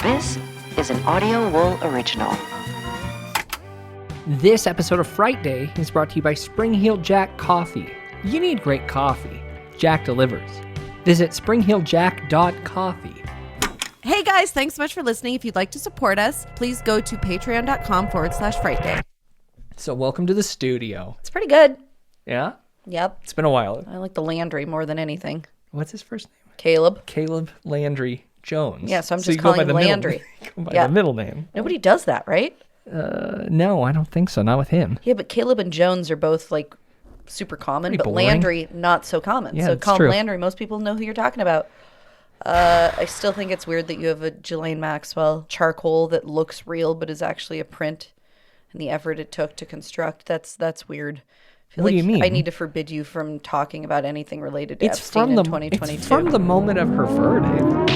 This is an Audio Wool original. This episode of Frightday is brought to you by Spring-Heeled Jack Coffee. You need great coffee. Jack delivers. Visit springhieldjack.coffee. Hey guys, thanks so much for listening. If you'd like to support us, please go to patreon.com/Frightday. So welcome to the studio. It's pretty good. Yeah? Yep. It's been a while. I like the Landry more than anything. What's his first name? Caleb. Caleb Landry Jones. Yeah, so I'm just calling him Landry. Go by the middle name. Nobody does that, right? No, I don't think so. Not with him. Yeah, but Caleb and Jones are both like super common, Pretty but boring. Landry not so common. Yeah, so that's call true. him Landry. Most people know who you're talking about. I still think it's weird that you have a Ghislaine Maxwell charcoal that looks real but is actually a print, and the effort it took to construct. That's weird. I feel What like do you mean? I need to forbid you from talking about anything related to It's Epstein from in the 2022. It's from the moment of her verdict.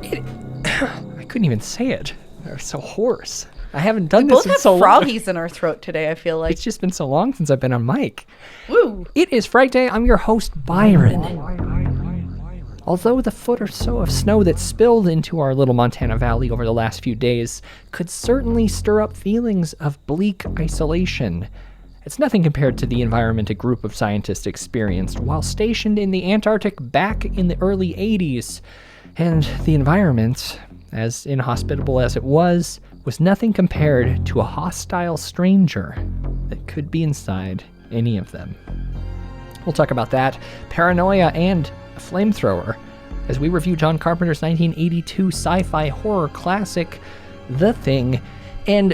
I couldn't even say it. They're so hoarse. I haven't done We this both in have so long. froggies in our throat today, I feel like. It's just been so long since I've been on mic. Woo! It is Frightday. I'm your host, Byron. Although the foot or so of snow that spilled into our little Montana valley over the last few days could certainly stir up feelings of bleak isolation, it's nothing compared to the environment a group of scientists experienced while stationed in the Antarctic back in the early 80s. And the environment, as inhospitable as it was nothing compared to a hostile stranger that could be inside any of them. We'll talk about that, paranoia, and a flamethrower as we review John Carpenter's 1982 sci-fi horror classic, The Thing, and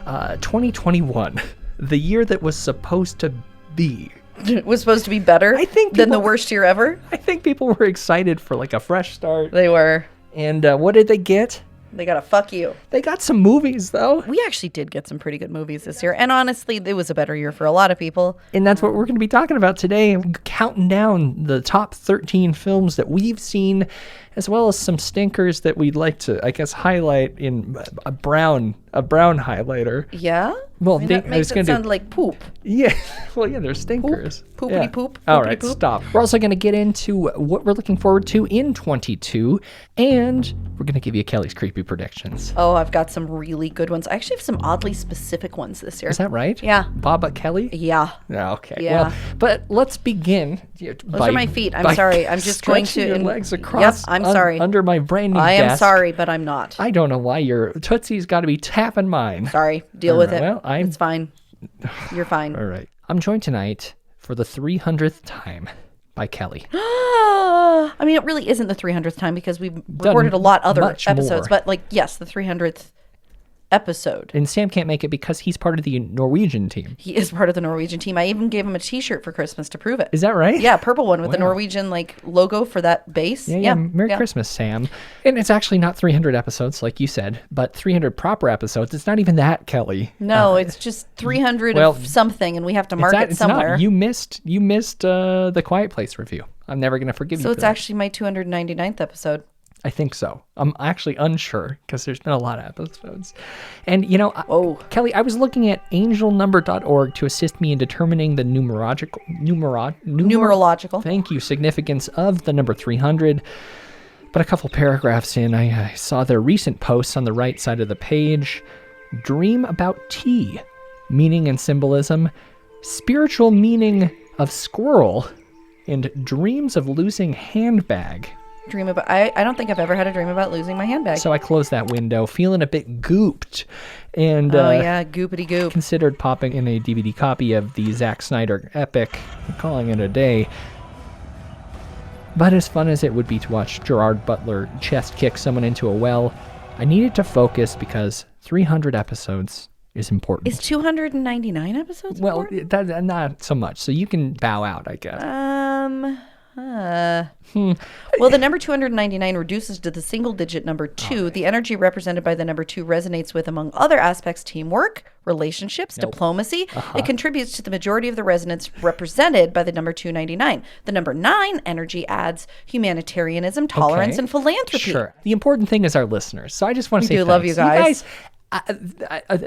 2021, the year that was supposed to be. It was supposed to be better I think than the people- worst year ever. I think people were excited for like a fresh start. They were. And what did they get? They got to fuck you. They got some movies, though. We actually did get some pretty good movies this year. And honestly, it was a better year for a lot of people. And that's what we're going to be talking about today, counting down the top 13 films that we've seen, as well as some stinkers that we'd like to, I guess, highlight in a brown highlighter. Yeah? Well, I mean, they- that I makes was it gonna do- sound like poop. Yeah, well, yeah, they're stinkers. Poopity Yeah. poop, All poopity right, poop. stop. We're also going to get into what we're looking forward to in 22, and we're going to give you Kelly's creepy predictions. Oh, I've got some really good ones. I actually have some oddly specific ones this year. Is that right? Yeah. Baba Kelly? Yeah. Okay. Yeah. Well, but let's begin. Those are my feet. I'm sorry. I'm just going to... stretching your legs across. Yep, I'm sorry. Under my brand new I am desk. sorry, but I'm not. I don't know why your Tootsie's got to be tapping mine. Sorry. Deal All with right, it. well, I'm- It's fine. You're fine. All right. I'm joined tonight for the 300th time by Kelly. I mean, it really isn't the 300th time because we've recorded a lot other much episodes. more. But, like, yes, the 300th episode. And Sam can't make it because he's part of the Norwegian team. He is part of the Norwegian team. I even gave him a T-shirt for Christmas to prove it. Is that right? Yeah, purple one with the Wow. Norwegian like logo for that base. Yeah. Merry Christmas, Sam. And it's actually not 300 episodes, like you said, but 300 proper episodes. It's not even that, Kelly. No, it's just 300 well, of something, and we have to mark it it's somewhere. Not. You missed the Quiet Place review. I'm never going to forgive you. So for it's that. actually my 299th episode. I think so. I'm actually unsure because there's been a lot of episodes. And, you know, Kelly, I was looking at angelnumber.org to assist me in determining the numerological thank you, significance of the number 300. But a couple paragraphs in, I saw their recent posts on the right side of the page. Dream about tea, meaning and symbolism, spiritual meaning of squirrel, and dreams of losing handbag. Dream about. I don't think I've ever had a dream about losing my handbag. So I closed that window, feeling a bit gooped, and goopity goop. considered popping in a DVD copy of the Zack Snyder epic, and calling it a day. But as fun as it would be to watch Gerard Butler chest kick someone into a well, I needed to focus because 300 episodes is important. Is 299 episodes well, important? that, not so much. So you can bow out, I guess. Well, the number 299 reduces to the single-digit number 2. The energy represented by the number 2 resonates with, among other aspects, teamwork, relationships, diplomacy. It contributes to the majority of the resonance represented by the number 299. The number 9 energy adds humanitarianism, tolerance, and philanthropy. Sure. The important thing is our listeners. So I just want to say do love you guys.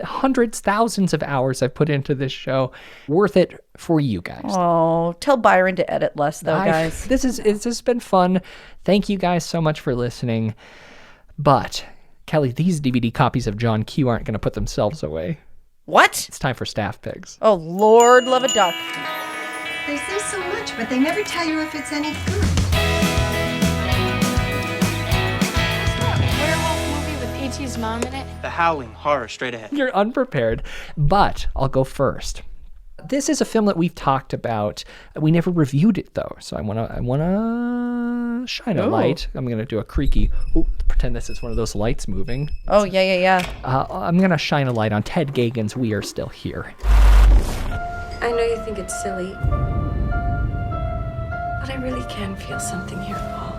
Hundreds, thousands of hours I've put into this show. Worth it for you guys. Oh, tell Byron to edit less, though, guys. This has been fun. Thank you guys so much for listening. But, Kelly, these DVD copies of John Q aren't going to put themselves away. What? It's time for Staff Pigs. Oh, Lord, love a duck. They say so much, but they never tell you if it's any good. Werewolf movie with E.T.'s mom in it. The Howling, horror, straight ahead. You're unprepared, but I'll go first. This is a film that we've talked about. We never reviewed it though, so I wanna shine a light. I'm gonna do a creaky. Pretend this is one of those lights moving. Oh, yeah. I'm gonna shine a light on Ted Gagan's "We Are Still Here." I know you think it's silly, but I really can feel something here, Paul.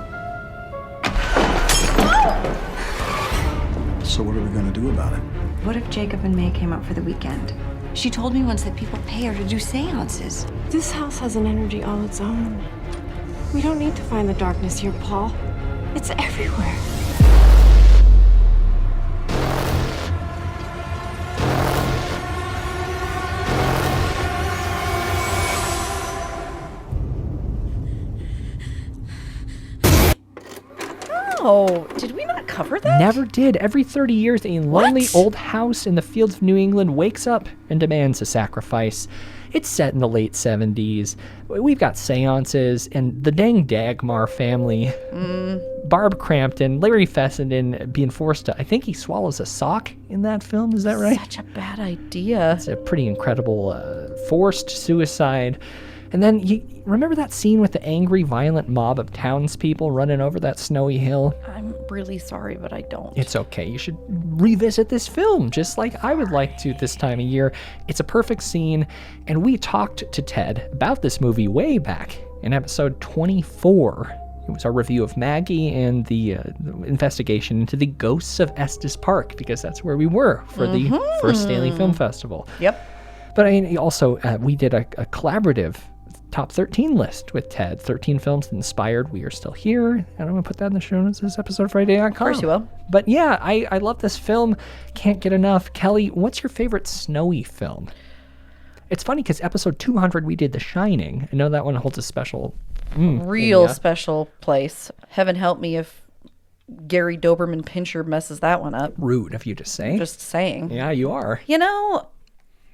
So what are we going to do about it? What if Jacob and May came up for the weekend? She told me once that people pay her to do seances. This house has an energy all its own. We don't need to find the darkness here, Paul. It's everywhere. Oh, did we not cover that? Never did. Every 30 years, a lonely old house in the fields of New England wakes up and demands a sacrifice. It's set in the late 70s. We've got seances and the dang Dagmar family. Barb Crampton, Larry Fessenden being forced to, I think he swallows a sock in that film. Is that right? Such a bad idea. It's a pretty incredible forced suicide. And then you remember that scene with the angry, violent mob of townspeople running over that snowy hill? I'm really sorry, but I don't. It's okay. You should revisit this film, just like I would like to this time of year. It's a perfect scene, and we talked to Ted about this movie way back in episode 24. It was our review of Maggie and the investigation into the ghosts of Estes Park, because that's where we were for the first Stanley Film Festival. Yep. But I mean, also, we did a collaborative top 13 list with Ted. 13 films that inspired We Are Still Here. And I'm going to put that in the show notes this episode, Frightday.com. Of course you will. But yeah, I love this film. Can't get enough. Kelly, what's your favorite snowy film? It's funny because episode 200, we did The Shining. I know that one holds a special... Real special place. Heaven help me if Gary Doberman Pinscher messes that one up. Rude of you to say. Just saying. Yeah, you are. You know,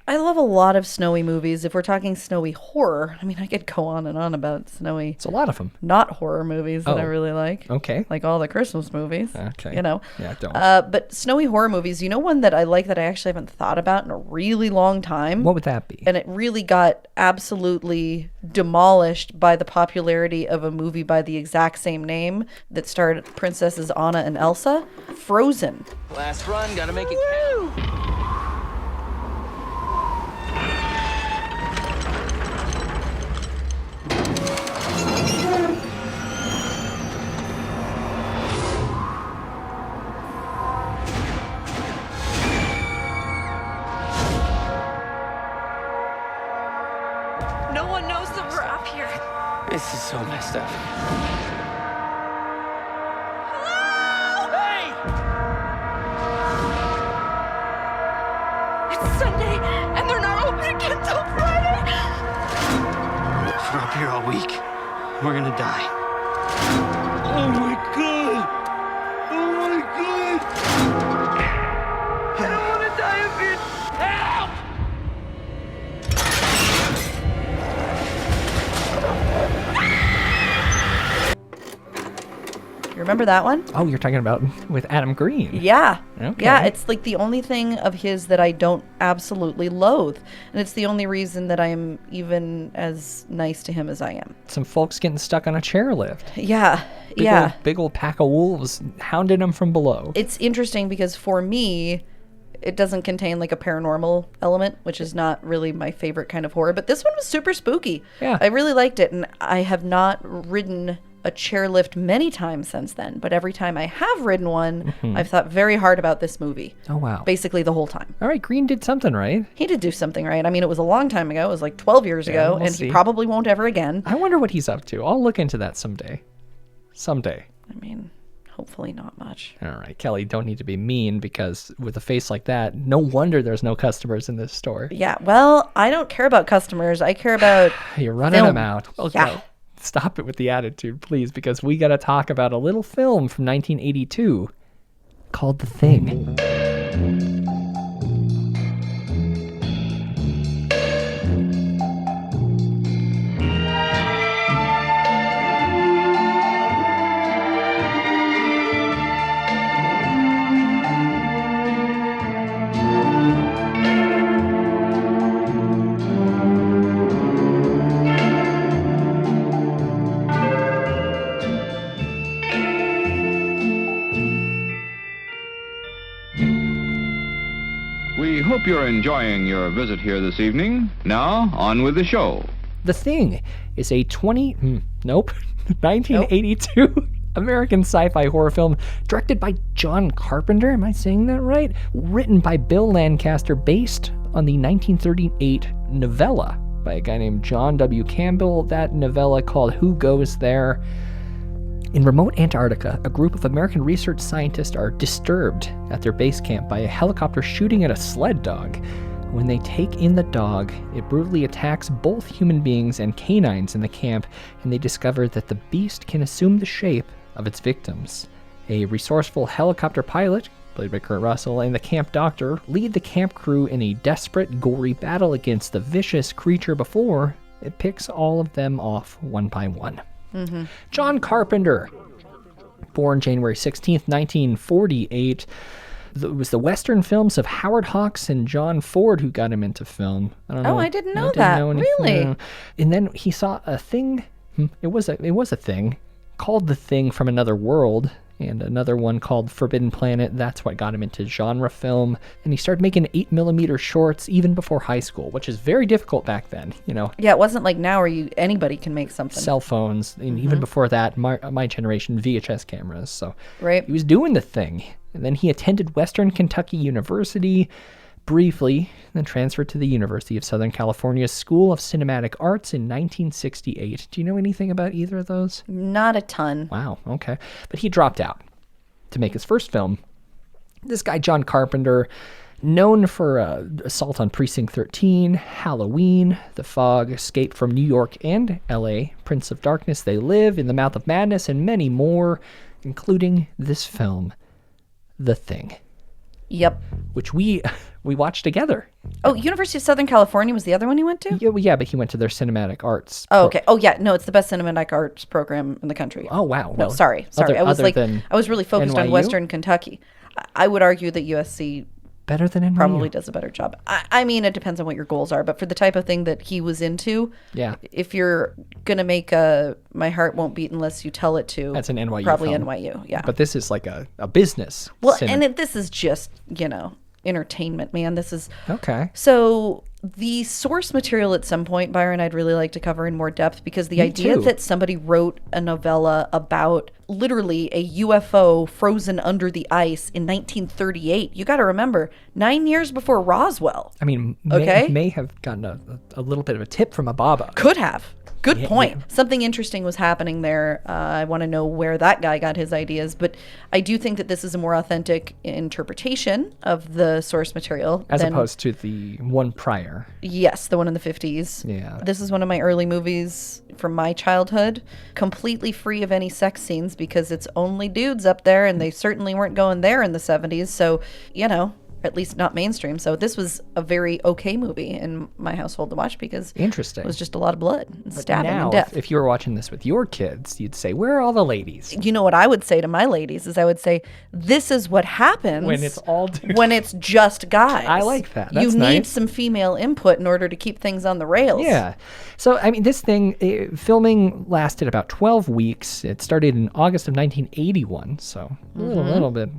I love a lot of snowy movies. If we're talking snowy horror, I mean, I could go on and on about snowy, It's a lot of them. not horror movies that I really like. Okay. Like all the Christmas movies. Okay. You know? Yeah, don't. But snowy horror movies, you know one that I like that I actually haven't thought about in a really long time? What would that be? And it really got absolutely demolished by the popularity of a movie by the exact same name that starred Princesses Anna and Elsa, Frozen. Last run, gotta make it count. No one knows that we're up here. This is so messed up. It's Sunday, and they're not open again till Friday. We're up here all week. We're gonna die. Oh my god! Oh my god! I don't wanna die up here! Help! You remember that one? Oh, you're talking about with Adam Green. Yeah. Okay. Yeah, it's like the only thing of his that I don't absolutely loathe. And it's the only reason that I'm even as nice to him as I am. Some folks getting stuck on a chairlift. Yeah. Yeah. Big old pack of wolves hounding them from below. It's interesting because for me, It doesn't contain like a paranormal element, which is not really my favorite kind of horror. But this one was super spooky. Yeah. I really liked it. And I have not ridden a chairlift many times since then. But every time I have ridden one, I've thought very hard about this movie. Oh, wow. Basically the whole time. All right, Green did something right. He did do something right. I mean, it was a long time ago. It was like 12 years ago. we'll And see. he probably won't ever again. I wonder what he's up to. I'll look into that someday. Someday. I mean, hopefully not much. All right, Kelly, don't need to be mean because with a face like that, no wonder there's no customers in this store. Yeah, well, I don't care about customers. I care about You're running film. them out. Okay. Yeah. Stop it with the attitude, please, because we got to talk about a little film from 1982 called The Thing. We hope you're enjoying your visit here this evening. Now, on with the show. The Thing is a 1982 American sci-fi horror film directed by John Carpenter. Am I saying that right? Written by Bill Lancaster, based on the 1938 novella by a guy named John W. Campbell. That novella called Who Goes There? In remote Antarctica, a group of American research scientists are disturbed at their base camp by a helicopter shooting at a sled dog. When they take in the dog, it brutally attacks both human beings and canines in the camp, and they discover that the beast can assume the shape of its victims. A resourceful helicopter pilot, played by Kurt Russell, and the camp doctor lead the camp crew in a desperate, gory battle against the vicious creature before it picks all of them off one by one. John Carpenter, born January 16th, 1948. It was the Western films of Howard Hawks and John Ford who got him into film. I don't know. Oh, I didn't know that. Really? No. And then he saw a thing. It was a thing called The Thing from Another World, and another one called Forbidden Planet. That's what got him into genre film. And he started making 8mm shorts even before high school, which is very difficult back then, you know. Yeah, it wasn't like now where anybody can make something. Cell phones, and even before that, my generation, VHS cameras. So Right. he was doing the thing. And then he attended Western Kentucky University briefly, then transferred to the University of Southern California's School of Cinematic Arts in 1968. Do you know anything about either of those? Not a ton. Wow, okay. But he dropped out to make his first film. This guy, John Carpenter, known for Assault on Precinct 13, Halloween, The Fog, Escape from New York and L.A., Prince of Darkness, They Live, In the Mouth of Madness, and many more, including this film, The Thing, Yep. which we watched together. Oh, University of Southern California was the other one you went to? Yeah, but he went to their cinematic arts. Oh, okay. Oh, yeah. No, it's the best cinematic arts program in the country. Oh, wow. No, sorry. I was than I was really focused on NYU? Western Kentucky. I would argue that USC Better than NYU. probably does a better job. I mean, it depends on what your goals are, but for the type of thing that he was into, Yeah. if you're gonna make My Heart Won't Beat Unless You Tell It To, That's an NYU probably film. NYU, yeah. But this is like a business. Well, cinema. and this is just, entertainment, man. This is Okay. so the source material at some point, Byron, I'd really like to cover in more depth, because the Me idea too. that somebody wrote a novella about literally a UFO frozen under the ice in 1938, you got to remember, 9 years before Roswell. I mean, Okay. may have gotten a little bit of a tip from a Baba. Could have. Good Yeah, point. yeah. Something interesting was happening there. I want to know where that guy got his ideas, but I do think that this is a more authentic interpretation of the source material. As than, opposed to the one prior. Yes, the one in the 50s. Yeah. This is one of my early movies from my childhood, completely free of any sex scenes because it's only dudes up there, and they certainly weren't going there in the 70s. So, at least not mainstream. So this was a very okay movie in my household to watch because Interesting. it was just a lot of blood and stabbing Now, and death. if you were watching this with your kids, you'd say, where are all the ladies? You know what I would say to my ladies is I would say, this is what happens When it's all dudes. when it's just guys. I like that. You That's need nice. some female input in order to keep things on the rails. Yeah. So, I mean, this thing, filming lasted about 12 weeks. It started in August of 1981, so a little bit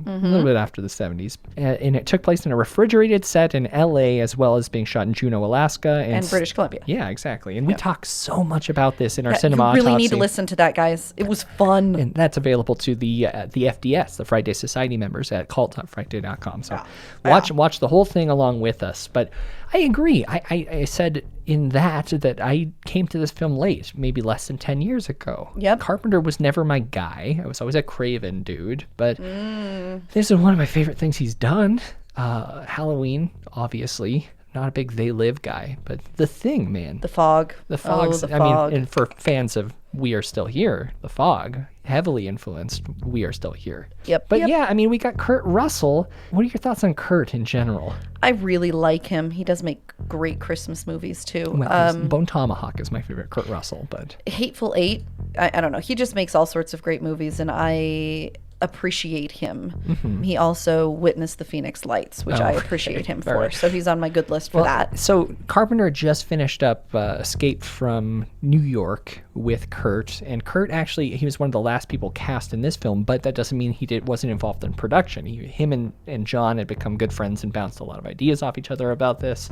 after the 70s. And it took place placed in a refrigerated set in LA, as well as being shot in Juneau, Alaska. And British Columbia. Yeah, exactly. And we talk so much about this in our Cinema You really Autopsy. need to listen to that, guys. It was fun. And that's available to the FDS, the Frightday Society members at cult.frightday.com. So watch the whole thing along with us. But I agree. I said in that I came to this film late, maybe less than 10 years ago. Yep. Carpenter was never my guy. I was always a Craven dude. But this is one of my favorite things he's done. Halloween, obviously. Not a big They Live guy, but The Thing, man. The Fog. The Fog's, The Fog. and for fans of We Are Still Here, The Fog, heavily influenced We Are Still Here. Yep. But yeah, I mean, we got Kurt Russell. What are your thoughts on Kurt in general? I really like him. He does make great Christmas movies too. Well, Bone Tomahawk is my favorite Kurt Russell, but Hateful Eight, I don't know. He just makes all sorts of great movies, and I appreciate him. He also witnessed the Phoenix Lights, which I appreciate him for. So he's on my good list for that. So Carpenter just finished up Escape from New York with Kurt, and Kurt actually, he was one of the last people cast in this film, but that doesn't mean he wasn't involved in production. Him and John had become good friends and bounced a lot of ideas off each other about this.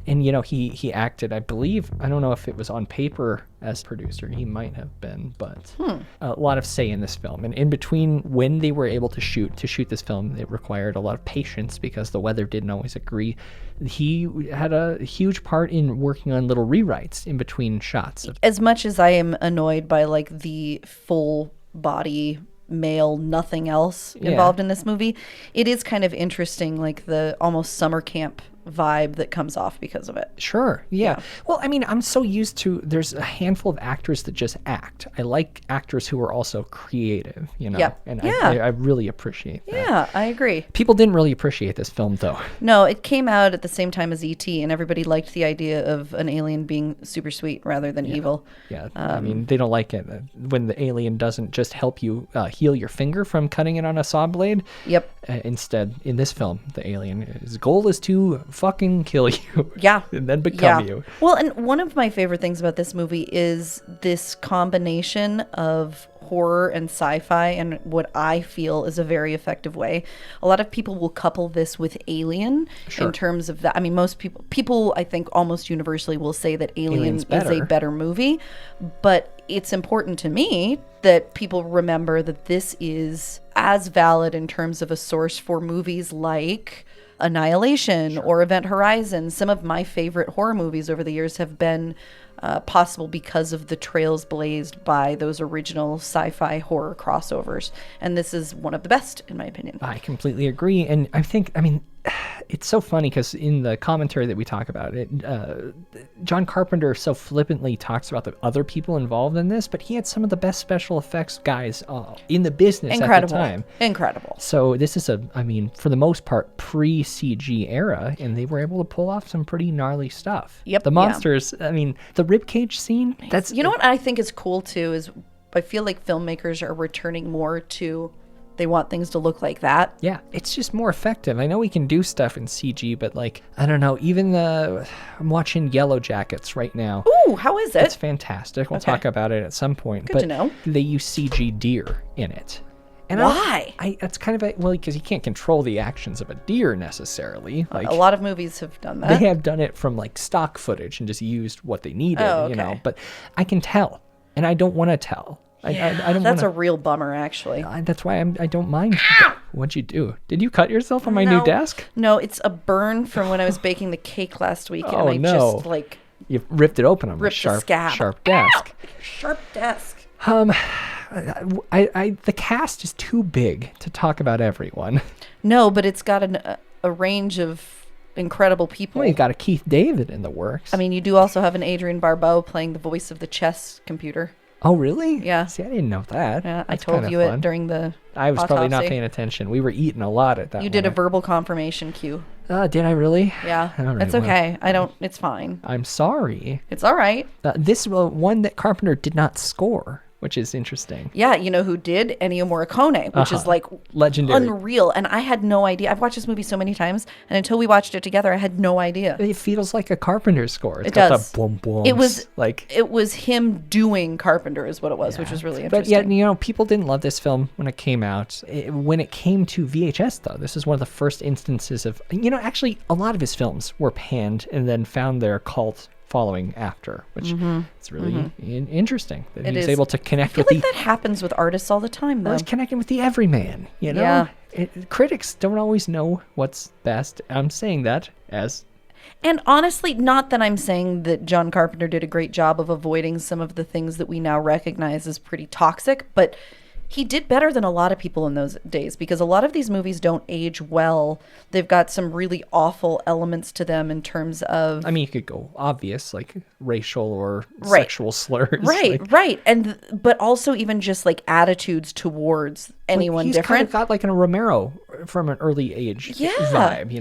And, you know, he acted, I believe, I don't know if it was on paper as producer. He might have been, but a lot of say in this film. And in between when they were able to shoot this film, it required a lot of patience because the weather didn't always agree. He had a huge part in working on little rewrites in between shots. As much as I am annoyed by like the full body male nothing else involved in this movie, it is kind of interesting, like the almost summer camp vibe that comes off because of it. Sure, yeah. Well, I mean, I'm so used to, there's a handful of actors that just act. I like actors who are also creative, you know? Yep. And Yeah. I really appreciate that. Yeah, I agree. People didn't really appreciate this film, though. No, it came out at the same time as E.T., and everybody liked the idea of an alien being super sweet rather than evil. Yeah, I mean, they don't like it when the alien doesn't just help you heal your finger from cutting it on a saw blade. Yep. Instead, in this film, the alien, his goal is to fucking kill you. Yeah. And then become you. Well, and one of my favorite things about this movie is this combination of horror and sci-fi in what I feel is a very effective way. A lot of people will couple this with Alien in terms of that. I mean, most people I think almost universally will say that Alien is a better movie, but it's important to me that people remember that this is as valid in terms of a source for movies like Annihilation or Event Horizon. Some of my favorite horror movies over the years have been possible because of the trails blazed by those original sci-fi horror crossovers. And this is one of the best, in my opinion. I completely agree. And I mean, it's so funny because in the commentary that we talk about it, John Carpenter so flippantly talks about the other people involved in this, but he had some of the best special effects guys in the business at the time. Incredible. So this is for the most part, pre-CG era, and they were able to pull off some pretty gnarly stuff. Yep. The monsters, I mean, the ribcage scene, You know what I think is cool too is I feel like filmmakers are returning more to they want things to look like that. Yeah, it's just more effective. I know we can do stuff in CG, but like, I don't know, even I'm watching Yellow Jackets right now. Ooh, how is it? It's fantastic. We'll talk about it at some point. Good to know. They use CG deer in it. And why? That's kind of because you can't control the actions of a deer necessarily. Like, a lot of movies have done that. They have done it from like stock footage and just used what they needed, you know. But I can tell, and I don't want to tell. Yeah, I don't that's wanna, a real bummer, actually. That's why I don't mind. What'd you do? Did you cut yourself on my new desk? No, it's a burn from when I was baking the cake last week, and I just like you ripped it open on my sharp desk. Sharp desk. The cast is too big to talk about everyone. No, but it's got a range of incredible people. Well, you got a Keith David in the works. I mean, you do also have an Adrienne Barbeau playing the voice of the chess computer. Oh, really? Yeah. See, I didn't know that. Yeah, That's I told you fun. it during the I was probably not autopsy. paying attention. We were eating a lot at that You did a verbal confirmation cue. Did I really? Yeah. All right, That's okay. It's fine. I'm sorry. It's all right. This one that Carpenter did not score. which is interesting. Yeah, you know who did? Ennio Morricone, which is like legendary, unreal. And I had no idea. I've watched this movie so many times, and until we watched it together, I had no idea. It feels like a Carpenter score. It does. The boom boom. It was him doing Carpenter, is what it was, which was really interesting. But yeah, people didn't love this film when it came out. When it came to VHS, though, this is one of the first instances of, actually, a lot of his films were panned and then found their cult following after, which is really interesting that he's able to connect with that happens with artists all the time, though. He's connecting with the everyman, Yeah. Critics don't always know what's best. I'm saying that as... And honestly, not that I'm saying that John Carpenter did a great job of avoiding some of the things that we now recognize as pretty toxic, but he did better than a lot of people in those days, because a lot of these movies don't age well. They've got some really awful elements to them in terms of... you could go obvious, like racial or sexual slurs. Right. But also even just like attitudes towards anyone different. He's kind of got like a Romero from an early age vibe, He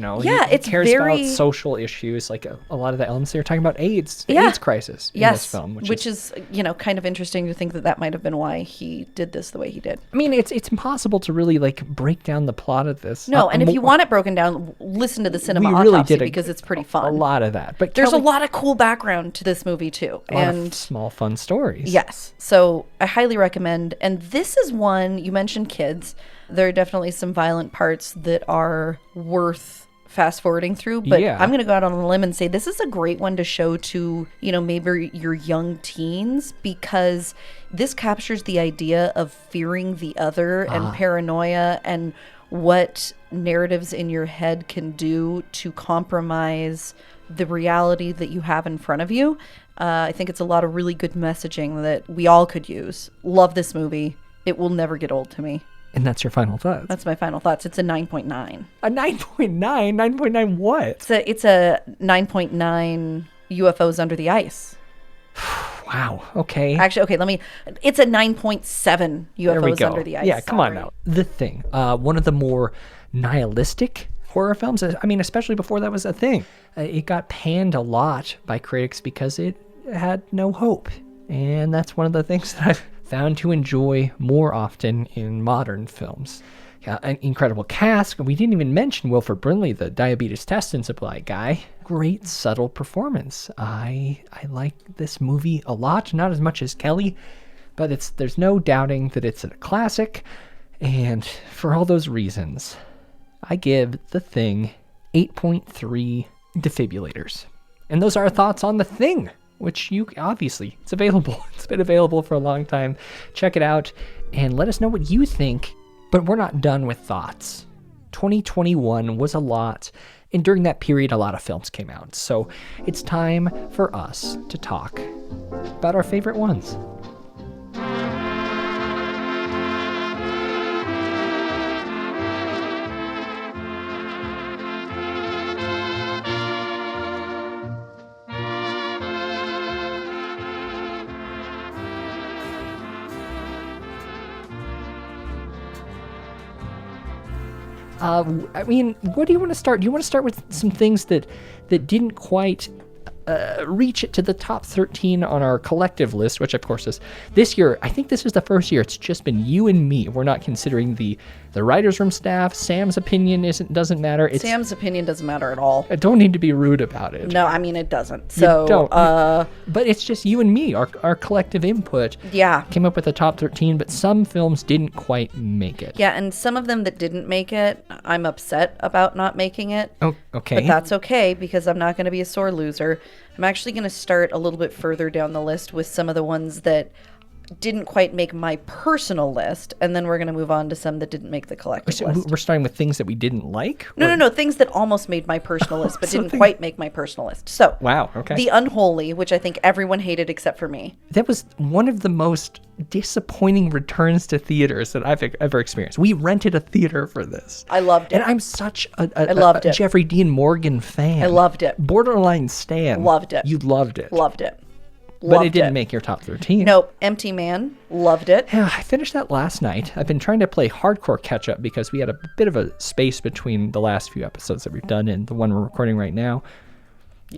it's cares very... about social issues, like a lot of the elements they're talking about AIDS, the AIDS crisis in this film. Which is kind of interesting to think that might have been why he did this the way he did. It's impossible to really like break down the plot of this. No, and if you want it broken down, listen to the Cinema Autopsy, because it's pretty fun. A lot of that. But there's a lot of cool background to this movie too. A lot of small fun stories. Yes. So I highly recommend. And this is one, you mentioned kids. There are definitely some violent parts that are worth fast forwarding through, but I'm going to go out on a limb and say this is a great one to show to, maybe your young teens, because this captures the idea of fearing the other and paranoia and what narratives in your head can do to compromise the reality that you have in front of you. I think it's a lot of really good messaging that we all could use. Love this movie. It will never get old to me. And that's your final thoughts? That's my final thoughts. It's a 9.9. A 9.9? 9.9 what? It's a 9.9 UFOs under the ice. Wow. Okay. Actually, okay, it's a 9.7 UFOs under the ice. Yeah, come on now. The Thing. One of the more nihilistic horror films. Especially before that was a thing. It got panned a lot by critics because it had no hope. And that's one of the things that I've found to enjoy more often in modern films. An incredible cast. We didn't even mention Wilford Brimley, the diabetes test and supply guy. Great subtle performance. I like this movie a lot, not as much as Kelly, but there's no doubting that it's a classic. And for all those reasons, I give The Thing 8.3 defibrillators. And those are our thoughts on The Thing, which it's available. It's been available for a long time. Check it out and let us know what you think. But we're not done with thoughts. 2021 was a lot, and during that period, a lot of films came out. So it's time for us to talk about our favorite ones. What do you want to start? Do you want to start with some things that didn't quite reach it to the top 13 on our collective list, which of course is this year? I think this is the first year it's just been you and me. We're not considering the writers' room staff. Sam's opinion doesn't matter. Sam's opinion doesn't matter at all. I don't need to be rude about it. No, it doesn't. So, you don't. But it's just you and me. Our collective input. Yeah. Came up with the top 13, but some films didn't quite make it. Yeah, and some of them that didn't make it, I'm upset about not making it. Oh, okay. But that's okay, because I'm not going to be a sore loser. I'm actually going to start a little bit further down the list with some of the ones that didn't quite make my personal list, and then we're going to move on to some that didn't make the collective list. We're starting with things that we didn't like? No, things that almost made my personal list, but didn't quite make my personal list. So, wow, okay. The Unholy, which I think everyone hated except for me. That was one of the most disappointing returns to theaters that I've ever experienced. We rented a theater for this. I loved it. And I'm such a Jeffrey Dean Morgan fan. I loved it. Borderline stan. Loved it. You loved it. Loved it. But it didn't make your top 13. Nope. Empty Man. Loved it. Yeah, I finished that last night. I've been trying to play hardcore catch-up because we had a bit of a space between the last few episodes that we've done and the one we're recording right now.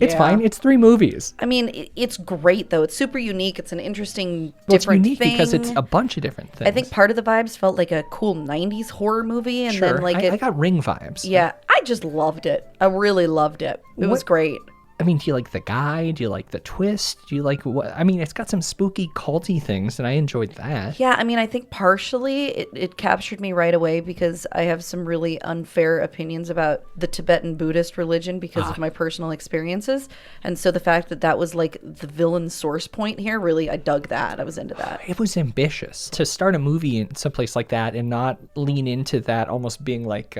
It's Yeah. fine. It's 3 movies. I mean, it's great though. It's super unique. It's an interesting, Well, it's different unique thing. because it's a bunch of different things. I think part of the vibes felt like a cool 90s horror movie. And sure. then like I got Ring vibes. yeah, I just loved it. I really loved it. It was great. I mean, do you like the guy? Do you like the twist? Do you like what? I mean, it's got some spooky, culty things, and I enjoyed that. Yeah, I mean, I think partially it captured me right away because I have some really unfair opinions about the Tibetan Buddhist religion because of my personal experiences. And so the fact that that was like the villain source point here, really, I dug that. I was into that. It was ambitious to start a movie in someplace like that and not lean into that almost being like,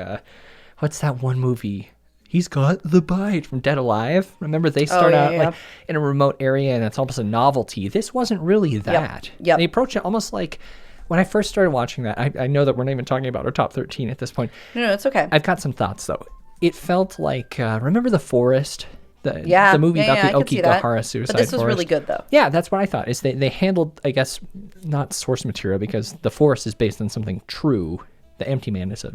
what's that one movie? He's got the bite from Dead Alive. Remember, they start out like in a remote area and it's almost a novelty. This wasn't really that. Yep. They approach it almost like when I first started watching that. I know that we're not even talking about our top 13 at this point. No, it's okay. I've got some thoughts though. It felt like, remember The Forest? The movie about I the could see that. Okigahara suicide But this was forest. really good though. Yeah, that's what I thought. Is they handled, I guess, not source material because The Forest is based on something true. The Empty Man is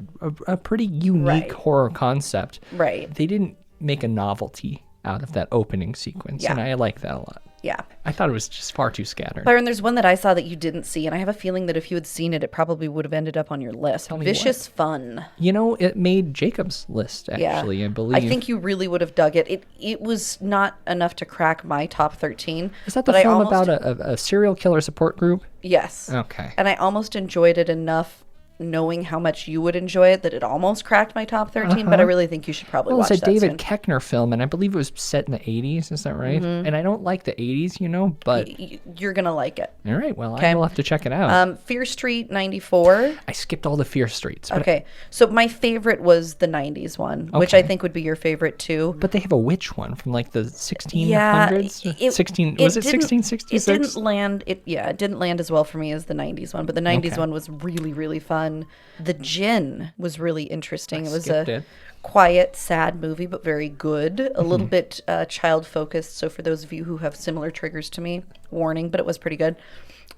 a pretty unique horror concept. Right. They didn't make a novelty out of that opening sequence, and I like that a lot. Yeah. I thought it was just far too scattered. Byron, there's one that I saw that you didn't see, and I have a feeling that if you had seen it, it probably would have ended up on your list. Vicious Fun. You know, it made Jacob's list, actually, I believe. I think you really would have dug it. It was not enough to crack my top 13. Is that the film about a serial killer support group? Yes. Okay. And I almost enjoyed it enough knowing how much you would enjoy it that it almost cracked my top 13, but I really think you should probably watch that it's a David soon. Koechner film, and I believe it was set in the 80s, is that right? And I don't like the 80s, you know, but... You're going to like it. All right, well, I will have to check it out. Fear Street 94. I skipped all the Fear Streets. But Okay, so my favorite was the 90s one, which I think would be your favorite too. But they have a witch one from like the 1600s? Yeah, was it 1666? It didn't land. It didn't land as well for me as the 90s one, but the 90s one was really, really fun. The Djinn was really interesting. It was a quiet, sad movie, but very good. A little bit child focused. So for those of you who have similar triggers to me, warning, but it was pretty good.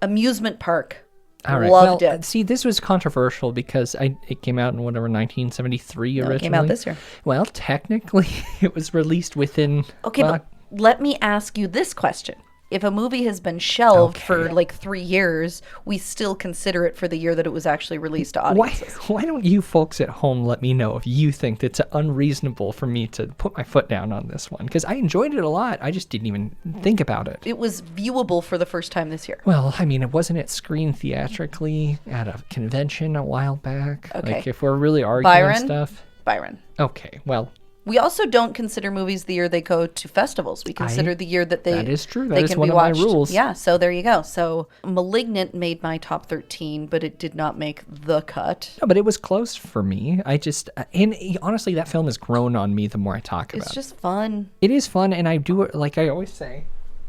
Amusement Park. All right. Loved it. See, this was controversial because it came out in 1973 originally. It came out this year. Well, technically, it was released within... Okay, but let me ask you this question. If a movie has been shelved for like 3 years, we still consider it for the year that it was actually released to audiences. Why don't you folks at home let me know if you think it's unreasonable for me to put my foot down on this one? Because I enjoyed it a lot. I just didn't even think about it. It was viewable for the first time this year. Well, I mean, it wasn't screened theatrically at a convention a while back. Okay. Like, if we're really arguing stuff. Byron. Okay, well... We also don't consider movies the year they go to festivals. We consider the year that they That is true. That they is can one be of my watched. rules. Yeah, so there you go. So Malignant made my top 13, but it did not make the cut. No, but it was close for me. And honestly, that film has grown on me the more I talk about it. It's just fun. It is fun, and I do it like I always say.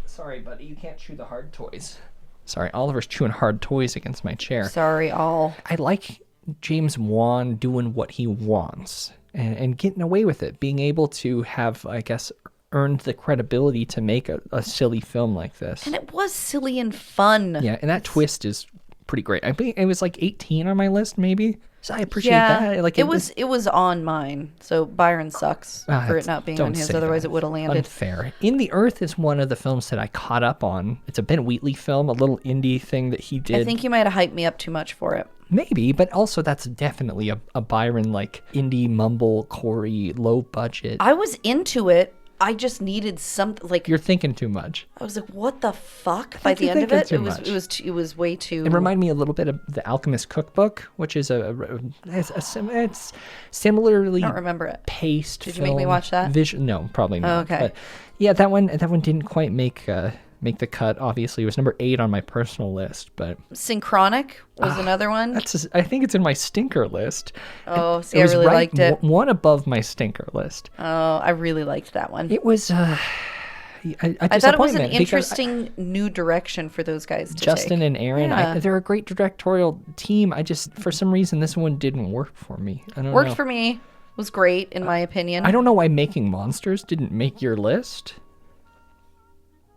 Sorry, buddy, you can't chew the hard toys. Sorry, Oliver's chewing hard toys against my chair. Sorry, all. I like James Wan doing what he wants and getting away with it, being able to have, I guess, earned the credibility to make a silly film like this. And it was silly and fun. Yeah, and that twist is pretty great. I think it was like 18 on my list, maybe. So I appreciate that. Like it was on mine. So Byron sucks for it not being on his. Otherwise, it would have landed. Unfair. In the Earth is one of the films that I caught up on. It's a Ben Wheatley film, a little indie thing that he did. I think you might have hyped me up too much for it. Maybe, but also that's definitely a Byron like indie mumble core low budget. I was into it. I just needed something like you're thinking too much. I was like, "What the fuck?" By the end of it, it was way too. It reminded me a little bit of The Alchemist Cookbook, which is it's similarly I don't remember it. Paced. Did you make me watch that? No, probably not. Oh, okay. But yeah, that one didn't quite make the cut. Obviously, it was number 8 on my personal list, but Synchronic was another one. I think it's in my stinker list. Oh, see, I really liked it. One above my stinker list. Oh, I really liked that one. It was I thought it was an interesting new direction for those guys to Justin take. And Aaron, Yeah. they're a great directorial team. I just, for some reason, this one didn't work for me. I don't know. Worked for me. Was great, in my opinion. I don't know why Making Monsters didn't make your list.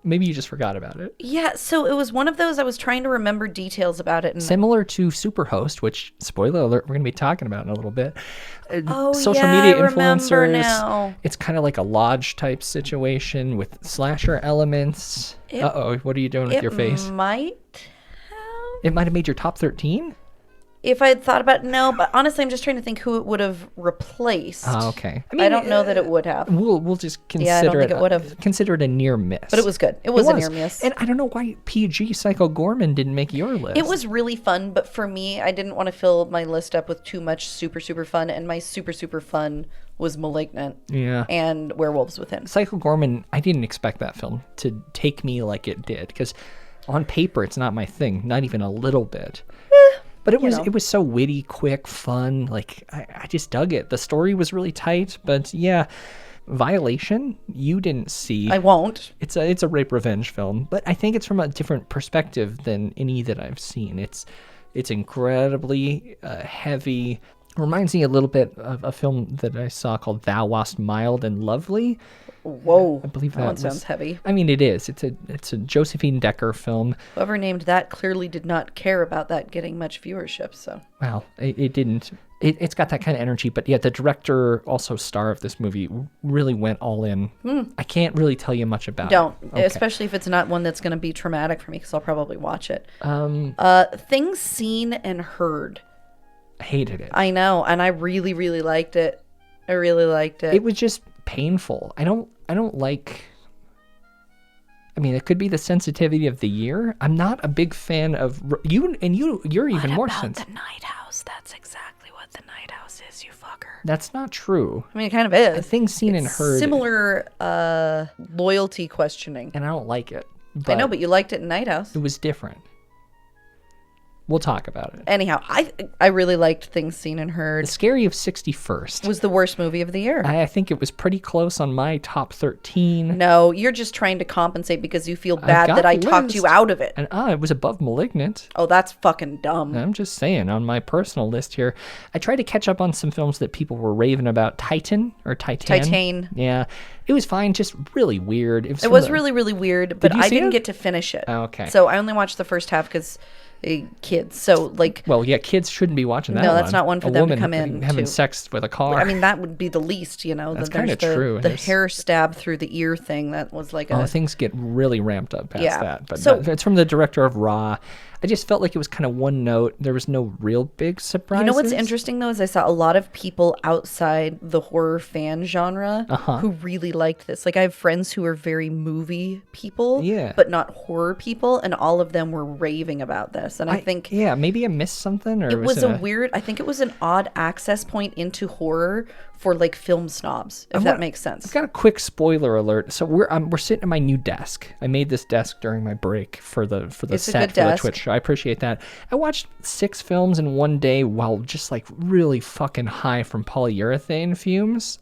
maybe you just forgot about it. Yeah, so it was one of those, I was trying to remember details about it. And Similar to Superhost, which, spoiler alert, we're going to be talking about in a a little bit. Social yeah, media I remember influencers. now. It's kind of like a lodge type situation with slasher elements. What are you doing with your face? It might have made your top 13? If I had thought about no, but honestly, I'm just trying to think who it would have replaced. Oh, okay. I don't know that it would have. We'll just consider I don't think it would have. Consider it a near miss. But it was good. It was a near miss. And I don't know why PG Psycho Gorman didn't make your list. It was really fun, but for me, I didn't want to fill my list up with too much super, super fun, and my super, super fun was Malignant and Werewolves Within. Psycho Gorman, I didn't expect that film to take me like it did, because on paper, it's not my thing, not even a little bit. But it was so witty, quick, fun. Like, I just dug it. The story was really tight, but yeah, Violation, you didn't see. I won't. It's a rape revenge film, but I think it's from a different perspective than any that I've seen. It's incredibly heavy. Reminds me a little bit of a film that I saw called Thou Wast Mild and Lovely. Whoa, I believe that one sounds heavy. I mean, it is. It's a Josephine Decker film. Whoever named that clearly did not care about that getting much viewership. So well, it didn't. It's got that kind of energy, but yeah, the director, also star of this movie, really went all in. I can't really tell you much about it. Okay. Especially if it's not one that's going to be traumatic for me, because I'll probably watch it. Things Seen and Heard. I hated it. I know, and I really, really liked it. I really liked it. It was just painful. I don't like. I mean, it could be the sensitivity of the year. I'm not a big fan of you, and you're even more sensitive. The Night House? That's exactly what the Night House is, you fucker. That's not true. I mean, it kind of is. Things Seen and Heard. Similar loyalty questioning. And I don't like it. I know, but you liked it in Night House. It was different. We'll talk about it. Anyhow, I really liked Things Seen and Heard. The Scary of 61st was the worst movie of the year. I think it was pretty close on my top 13. No, you're just trying to compensate because you feel bad that I talked you out of it. And it was above Malignant. Oh, that's fucking dumb. I'm just saying, on my personal list here, I tried to catch up on some films that people were raving about. Titan. Yeah. It was fine, just really weird. It was really, really weird, but I didn't get to finish it. Oh, okay. So I only watched the first half because kids. So like, well, yeah, kids shouldn't be watching that. No, that's not one for them to come in having sex with a car. I mean, that would be the least, That's kind of true. The hair stab through the ear thing, that was like things get really ramped up past that. But so, it's from the director of Raw. I just felt like it was kind of one note. There was no real big surprises. You know what's interesting, though, is I saw a lot of people outside the horror fan genre who really liked this. Like, I have friends who are very movie people, but not horror people, and all of them were raving about this. And I think... Yeah, maybe I missed something? Or it was a weird... I think it was an odd access point into horror for like film snobs, if that makes sense. I've got a quick spoiler alert. So we're sitting at my new desk. I made this desk during my break for the set for the Twitch show. I appreciate that. I watched 6 films in one day while just like really fucking high from polyurethane fumes.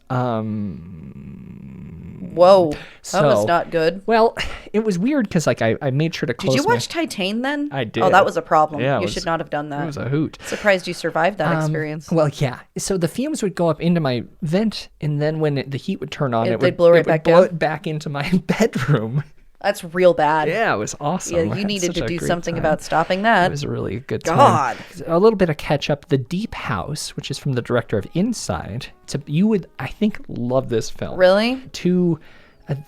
Whoa, that was not good. Well, it was weird because like I made sure to close. Did you watch Titan then? I did. Oh, that was a problem. Yeah, you should not have done that. It was a hoot. Surprised you survived that experience. Well, yeah. So the fumes would go up into my vent, and then when the heat would turn on, it would blow it back into my bedroom. That's real bad. Yeah, it was awesome. Yeah, you needed to do something about stopping that. It was a really good time. God. A little bit of catch up. The Deep House, which is from the director of Inside. You would, I think, love this film. Really? To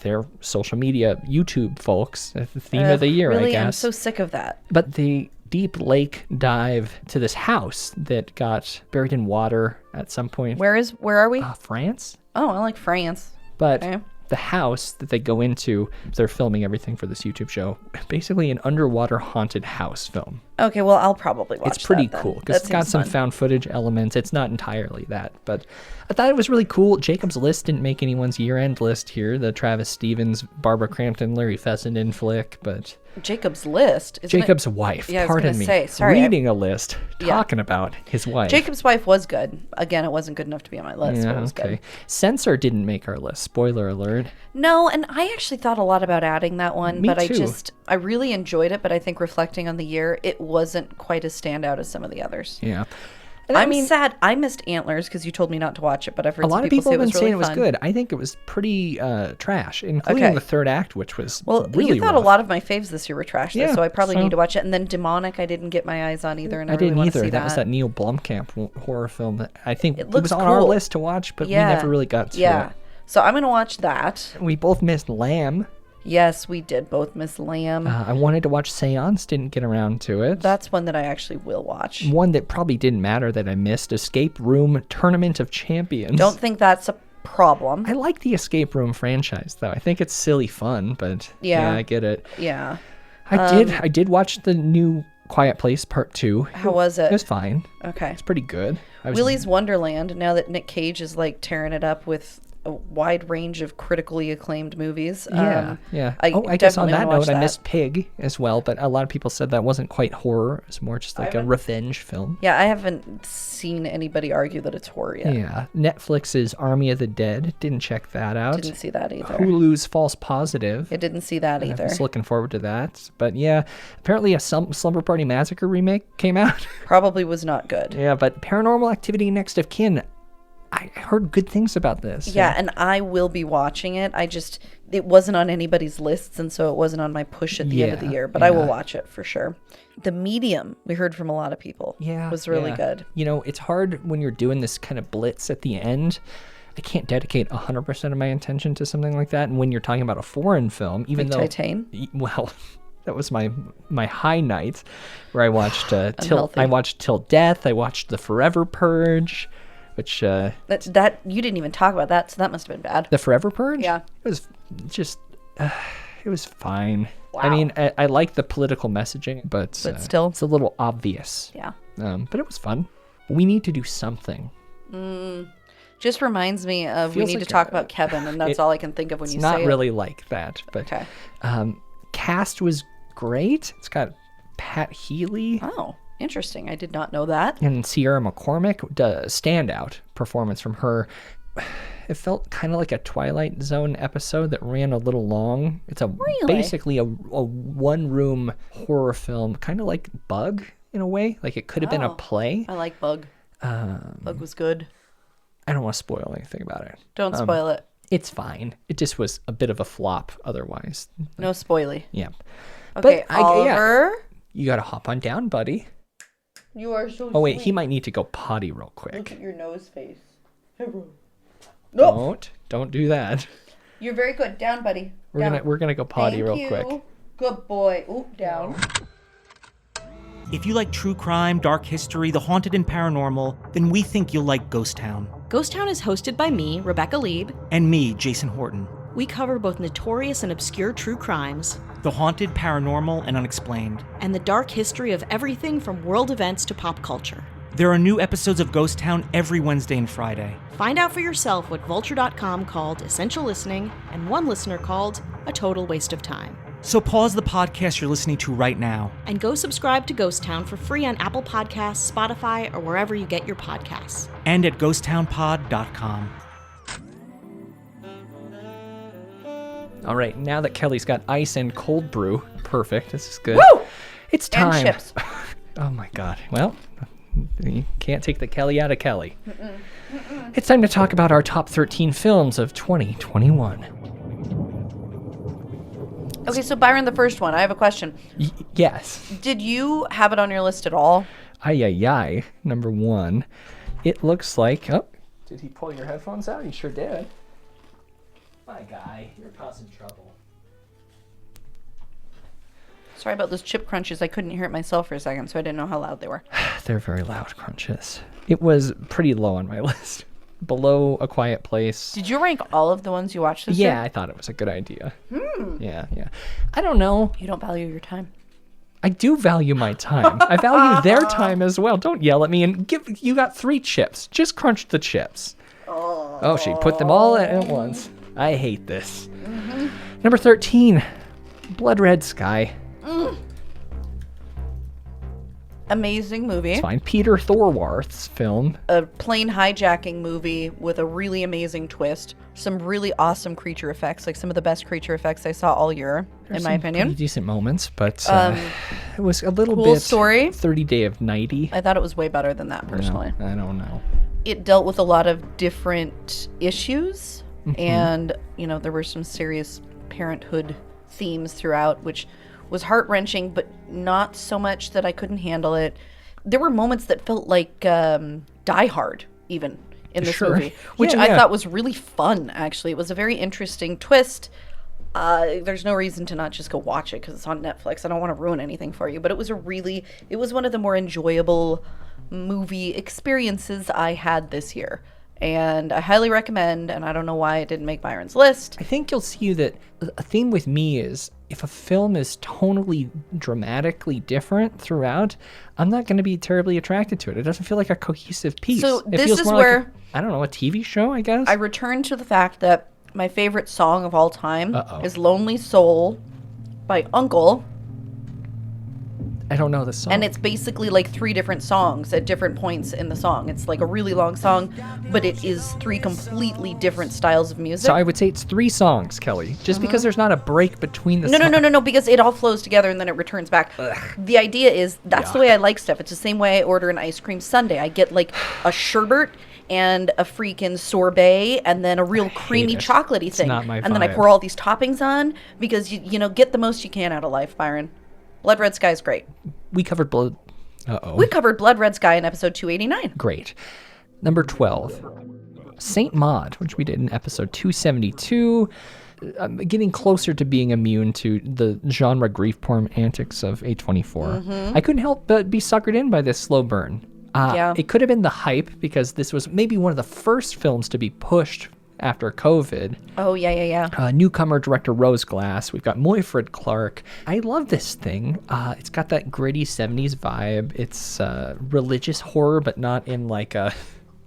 their social media, YouTube folks, the theme of the year, really, I guess. I'm so sick of that. But the deep lake dive to this house that got buried in water at some point. Where are we? France. Oh, I like France. But the house that they go into, they're filming everything for this YouTube show. Basically an underwater haunted house film. Okay, well, I'll probably watch It's pretty that, cool because it's got some found footage elements. It's not entirely that, but I thought it was really cool. Jacob's List didn't make anyone's year-end list here. The Travis Stevens, Barbara Crampton, Larry Fessenden flick, but... Jacob's List? Jacob's wife, yeah, pardon me. Sorry, reading a list, talking about his wife. Jacob's Wife was good. Again, it wasn't good enough to be on my list, but it was good. Censor didn't make our list. Spoiler alert. No, and I actually thought a lot about adding that one, Me but too. I really enjoyed it, but I think reflecting on the year, it wasn't quite as standout as some of the others. Yeah. And I'm sad. I missed Antlers because you told me not to watch it, but I've heard a lot some of people say have been it was really saying it was fun. good. I think it was pretty trash, including Okay. the third act, which was Well, really you thought rough. a lot of my faves this year were trash, though, Yeah, so I probably so- need to watch it. And then Demonic, I didn't get my eyes on either, and I, I really didn't want to either. see That was that Neil Blomkamp horror film that I think It it looks was on our cool. list to watch, but we never really got to Yeah. it. So I'm going to watch that. We both missed Lamb. Yes, we did both miss Lamb. I wanted to watch Seance, didn't get around to it. That's one that I actually will watch. One that probably didn't matter that I missed, Escape Room Tournament of Champions. Don't think that's a problem. I like the Escape Room franchise, though. I think it's silly fun, but Yeah. I get it. Yeah. I did watch the new Quiet Place Part 2. How was it? It was fine. Okay. It's pretty good. Willy's Wonderland, now that Nick Cage is like tearing it up with a wide range of critically acclaimed movies. Yeah. I I guess on definitely that wanna watch note, I that. missed Pig as well, but a lot of people said that wasn't quite horror. It was more just like a revenge film. Yeah, I haven't seen anybody argue that it's horror yet. Yeah. Netflix's Army of the Dead. Didn't check that out. Didn't see that either. Hulu's False Positive. I didn't see that I either. was looking forward to that. But yeah, apparently a Slumber Party Massacre remake came out. Probably was not good. Yeah, but Paranormal Activity Next of Kin, I heard good things about this. Yeah, and I will be watching it. It wasn't on anybody's lists, and so it wasn't on my push at the end of the year, but I will watch it for sure. The Medium, we heard from a lot of people. Yeah. Was really yeah. good. You know, it's hard when you're doing this kind of blitz at the end. I can't dedicate 100% of my attention to something like that. And when you're talking about a foreign film, even Like though... Titan? Well, that was my high night where I watched Unhealthy. Till Death. I watched The Forever Purge, which... That you didn't even talk about that, so that must have been bad. The Forever Purge? Yeah. It was just... it was fine. Wow. I mean, I like the political messaging, but still. it's a little obvious. Yeah. But it was fun. We need to do something. Just reminds me of we Feels need like to talk about Kevin, and that's all I can think of when you It's say not it. really like that, but Okay. cast was great. It's got Pat Healy Oh, interesting. I did not know that. and Sierra McCormick. Standout performance from her. It felt kind of like a Twilight Zone episode that ran a little long. It's basically a one-room horror film, kind of like Bug in a way. Like it could have been a play. I like Bug. Bug was good. I don't want to spoil anything about it. Don't spoil it. It's fine. It just was a bit of a flop otherwise. No spoily. Yeah. Okay, But Oliver. You got to hop on down, buddy. You are so Oh, wait. He might need to go potty real quick. Look at your nose face. Hey, bro. No. Don't do that. You're very good. Down, buddy. We're gonna go potty Thank real you. quick. Good boy. Ooh, down. If you like true crime, dark history, the haunted and paranormal, then we think you'll like Ghost Town. Ghost Town is hosted by me, Rebecca Lieb. And me, Jason Horton. We cover both notorious and obscure true crimes, The haunted, paranormal, and unexplained. and the dark history of everything from world events to pop culture. There are new episodes of Ghost Town every Wednesday and Friday. Find out for yourself what Vulture.com called essential listening and one listener called a total waste of time. So pause the podcast you're listening to right now. And go subscribe to Ghost Town for free on Apple Podcasts, Spotify, or wherever you get your podcasts. And at ghosttownpod.com. All right. Now that Kelly's got ice and cold brew, perfect. This is good. Woo! It's time. And chips. Oh my God. Well, you can't take the Kelly out of Kelly. It's time to talk about our top 13 films of 2021. Okay, so Byron, the first one. I have a question. Yes. Did you have it on your list at all? Ay, number one. It looks like... Oh, did he pull your headphones out? He sure did. My guy, you're causing trouble. Sorry about those chip crunches. I couldn't hear it myself for a second, so I didn't know how loud they were. They're very loud crunches. It was pretty low on my list. Below A Quiet Place. Did you rank all of the ones you watched this year? Yeah, I thought it was a good idea. Yeah. I don't know. You don't value your time. I do value my time. I value their time as well. Don't yell at me and you got 3 chips. Just crunch the chips. Oh, she put them all at once. I hate this. Number 13, Blood Red Sky. Amazing movie. It's fine. Peter Thorwarth's film. A plane hijacking movie with a really amazing twist. Some really awesome creature effects, like some of the best creature effects I saw all year, in my opinion. Pretty decent moments, but it was a little cool bit story. 30 Day of Nighty. I thought it was way better than that, personally. No, I don't know. It dealt with a lot of different issues, and, there were some serious parenthood themes throughout, which was heart-wrenching, but not so much that I couldn't handle it. There were moments that felt like Die Hard, even, in this movie, which I thought was really fun, actually. It was a very interesting twist. There's no reason to not just go watch it because it's on Netflix. I don't want to ruin anything for you, but it was one of the more enjoyable movie experiences I had this year. And I highly recommend, and I don't know why it didn't make Byron's list. I think you'll see that a theme with me is if a film is tonally, dramatically different throughout, I'm not going to be terribly attracted to it. It doesn't feel like a cohesive piece. So it this feels is more where... like I don't know, a TV show, I guess? I return to the fact that my favorite song of all time is Lonely Soul by Uncle. I don't know the song. And it's basically like 3 different songs at different points in the song. It's like a really long song, but it is 3 completely different styles of music. So I would say it's 3 songs, Kelly. Just because there's not a break between the songs. No, because it all flows together and then it returns back. The idea is that's the way I like stuff. It's the same way I order an ice cream sundae. I get like a sherbet and a freaking sorbet and then a real creamy chocolatey thing. Not my and then I vibe. pour all these toppings on because you get the most you can out of life, Byron. Blood Red Sky is great. We covered Blood... We covered Blood Red Sky in episode 289. Great. Number 12. Saint Maud, which we did in episode 272. I'm getting closer to being immune to the genre grief porn antics of A24. I couldn't help but be suckered in by this slow burn. It could have been the hype because this was maybe one of the first films to be pushed after COVID. Oh, yeah. Newcomer director Rose Glass. We've got Moyfred Clark. I love this thing. It's got that gritty 70s vibe. It's religious horror, but not in like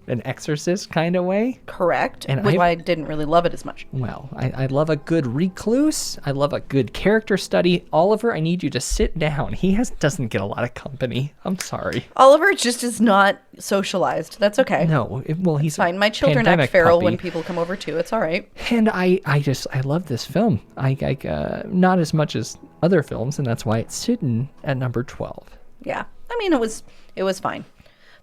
an Exorcist kind of way. Correct. And I didn't really love it as much. Well, I love a good recluse. I love a good character study. Oliver, I need you to sit down. He doesn't get a lot of company. I'm sorry. Oliver just is not socialized. That's okay. No, he's fine. My children act feral when people come over too. It's all right. And I love this film. I not as much as other films, and that's why it's sitting at number 12. Yeah, I mean it was fine.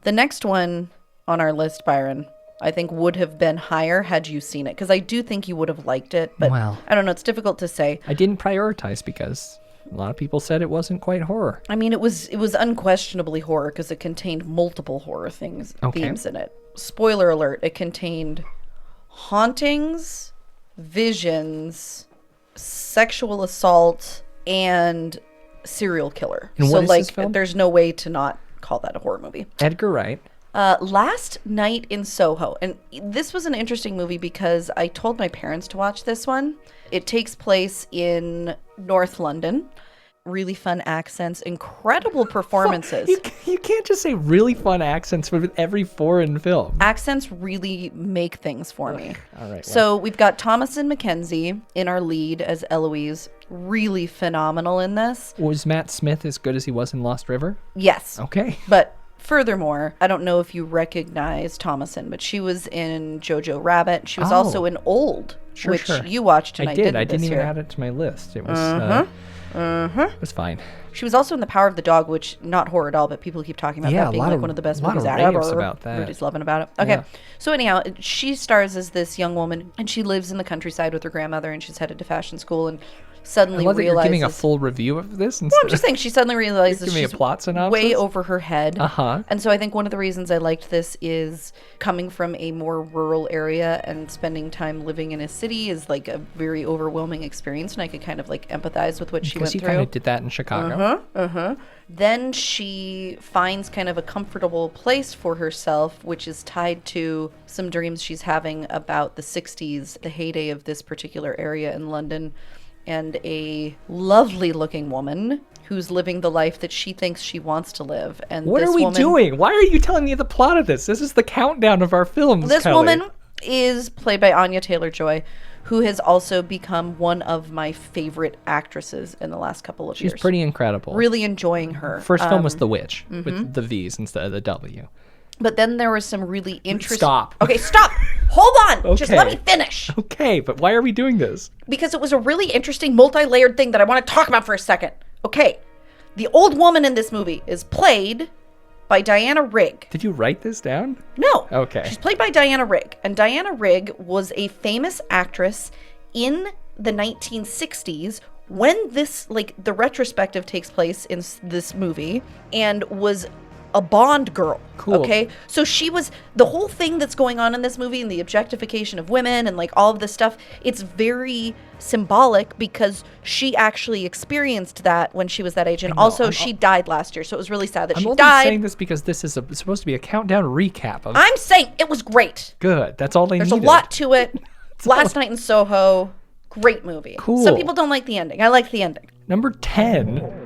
The next one on our list, Byron, I think would have been higher had you seen it, because I do think you would have liked it, but I don't know, it's difficult to say. I didn't prioritize because a lot of people said it wasn't quite horror. I mean, it was unquestionably horror because it contained multiple horror themes in it. Spoiler alert, it contained hauntings, visions, sexual assault, and serial killer. And so what is this film? There's no way to not call that a horror movie. Edgar Wright. Last Night in Soho. And this was an interesting movie because I told my parents to watch this one. It takes place in North London. Really fun accents, incredible performances. You can't just say really fun accents with every foreign film. Accents really make things for me. All right. So we've got Thomasin McKenzie in our lead as Eloise. Really phenomenal in this. Was Matt Smith as good as he was in Lost River? Yes. Okay. But furthermore, I don't know if you recognize Thomasin, but she was in Jojo Rabbit. She was also in Old, which you watched and I didn't. I didn't even year. add it to my list. It was it was fine. She was also in The Power of the Dog, which not horror at all, but people keep talking about that being like one of the best movies ever. About that. Everybody's loving about it. Okay, so anyhow, she stars as this young woman, and she lives in the countryside with her grandmother, and she's headed to fashion school, and suddenly I love that realizes... you're giving a full review of this. No, I'm just saying she suddenly realizes she's a plot synopsis? way over her head. Uh-huh. And so I think one of the reasons I liked this is coming from a more rural area and spending time living in a city is like a very overwhelming experience, and I could kind of like empathize with what she went through. Because you kind of did that in Chicago. Then she finds kind of a comfortable place for herself, which is tied to some dreams she's having about the 60s, the heyday of this particular area in London, and a lovely looking woman who's living the life that she thinks she wants to live. And what are we doing? Why are you telling me the plot of this? This is the countdown of our films, This Kelly. woman is played by Anya Taylor-Joy, who has also become one of my favorite actresses in the last couple of years. She's pretty incredible. Really enjoying her. First film was The Witch, with the V's instead of the W. But then there was some really interesting... Stop. Okay, stop. Hold on. Okay. Just let me finish. Okay, but why are we doing this? Because it was a really interesting multi-layered thing that I want to talk about for a second. Okay. The old woman in this movie is played by Diana Rigg. Did you write this down? No. Okay. She's played by Diana Rigg. And Diana Rigg was a famous actress in the 1960s when this, like, the retrospective takes place in this movie, and was a Bond girl. Cool. Okay? So she was, the whole thing that's going on in this movie and the objectification of women and like all of this stuff, it's very symbolic because she actually experienced that when she was that age. And also she died last year. So it was really sad that she died. I'm only saying this because this is supposed to be a countdown recap of... I'm saying it was great. Good. That's all they There's needed. a lot to it. Last Night in Soho, great movie. Cool. Some people don't like the ending. I like the ending. Number 10.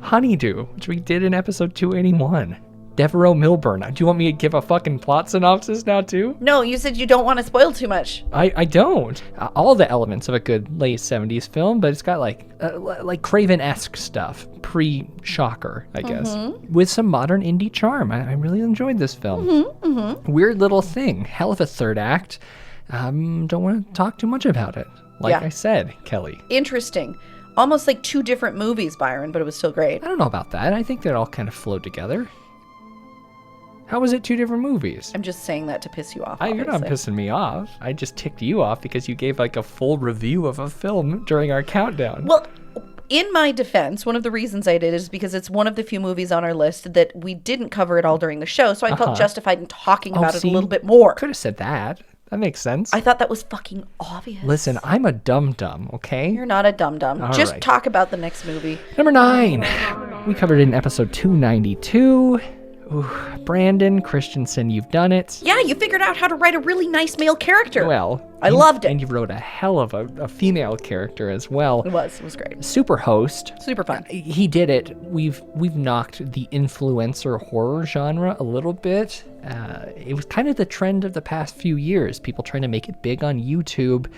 Honeydew, which we did in episode 281. Devereaux Milburn. Do you want me to give a fucking plot synopsis now too? No, you said you don't want to spoil too much. I don't. All the elements of a good late 70s film, but it's got like Craven-esque stuff. Pre-Shocker, I guess. With some modern indie charm. I really enjoyed this film. Weird little thing. Hell of a third act. Don't want to talk too much about it. Like I said, Kelly. Interesting. Almost like two different movies, Byron, but it was still great. I don't know about that. I think they all kind of flowed together. How was it two different movies? I'm just saying that to piss you off. You're not pissing me off. I just ticked you off because you gave like a full review of a film during our countdown. Well, in my defense, one of the reasons I did is because it's one of the few movies on our list that we didn't cover it all during the show, so I felt justified in talking about it a little bit more. Could have said that. That makes sense. I thought that was fucking obvious. Listen, I'm a dum-dum, okay? You're not a dum-dum. Just right. talk about the next movie. Number 9. We covered it in episode 292. Ooh, Brandon Christensen, you've done it. Yeah, you figured out how to write a really nice male character. Well, I loved it. And you wrote a hell of a female character as well. It was great. Super host. Super fun. He did it. We've knocked the influencer horror genre a little bit. It was kind of the trend of the past few years, people trying to make it big on YouTube.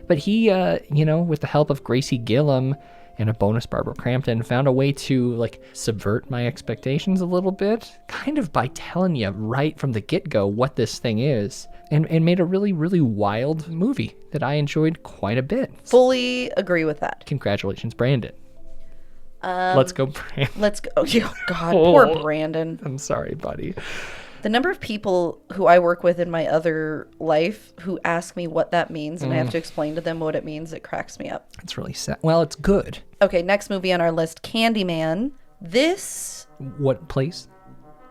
But he, with the help of Gracie Gillum and a bonus Barbara Crampton, found a way to like subvert my expectations a little bit, kind of by telling you right from the get-go what this thing is, and made a really, really wild movie that I enjoyed quite a bit. Fully agree with that. Congratulations, Brandon. Let's go, Brandon. Let's go. Oh, God, poor Brandon. I'm sorry, buddy. The number of people who I work with in my other life who ask me what that means, and I have to explain to them what it means, it cracks me up. It's really sad. Well, it's good. Okay, next movie on our list, Candyman. This... What place?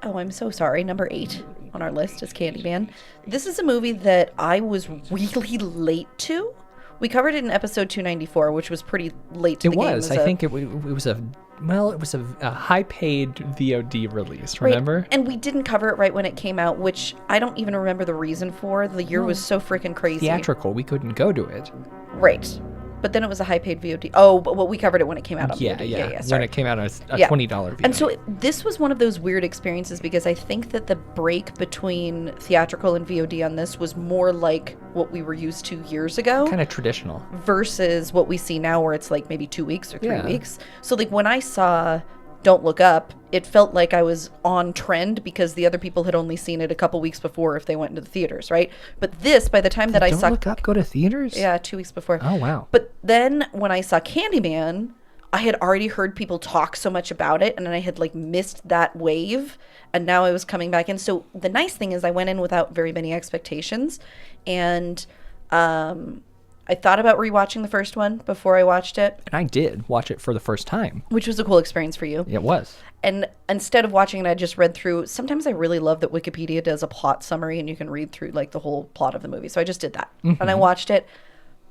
Oh, I'm so sorry. Number 8 on our list is Candyman. This is a movie that I was really late to. We covered it in episode 294, which was pretty late to the game. It was. I think it was a high-paid VOD release, remember? Right. And we didn't cover it right when it came out, which I don't even remember the reason for. The year was so freaking crazy. Theatrical. We couldn't go to it. Right. But then it was a high-paid VOD. Oh, but we covered it when it came out on VOD. Yeah. When it came out as a $20 VOD. And so this was one of those weird experiences because I think that the break between theatrical and VOD on this was more like what we were used to years ago. Kind of traditional. Versus what we see now where it's like maybe 2 weeks or 3 weeks. So like when I saw Don't Look Up, it felt like I was on trend because the other people had only seen it a couple weeks before if they went into the theaters, right? But this, by the time that I saw... Don't Look Up go to theaters? Yeah, 2 weeks before. Oh, wow. But then when I saw Candyman, I had already heard people talk so much about it, and then I had like missed that wave, and now I was coming back in. So the nice thing is I went in without very many expectations, and I thought about rewatching the first one before I watched it. And I did watch it for the first time. Which was a cool experience for you. It was. And instead of watching it, I just read through. Sometimes I really love that Wikipedia does a plot summary and you can read through like the whole plot of the movie. So I just did that. And I watched it.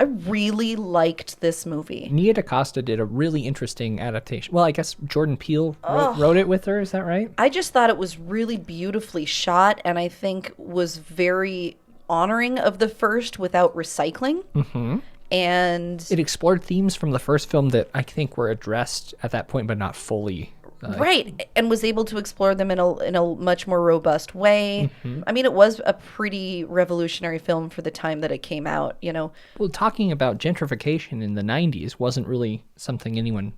I really liked this movie. Nia DaCosta did a really interesting adaptation. Well, I guess Jordan Peele wrote it with her. Is that right? I just thought it was really beautifully shot, and I think was very honoring of the first without recycling. And it explored themes from the first film that I think were addressed at that point but not fully Right, and was able to explore them in a much more robust way. I mean, it was a pretty revolutionary film for the time that it came out, you know. Well, talking about gentrification in the 90s wasn't really something anyone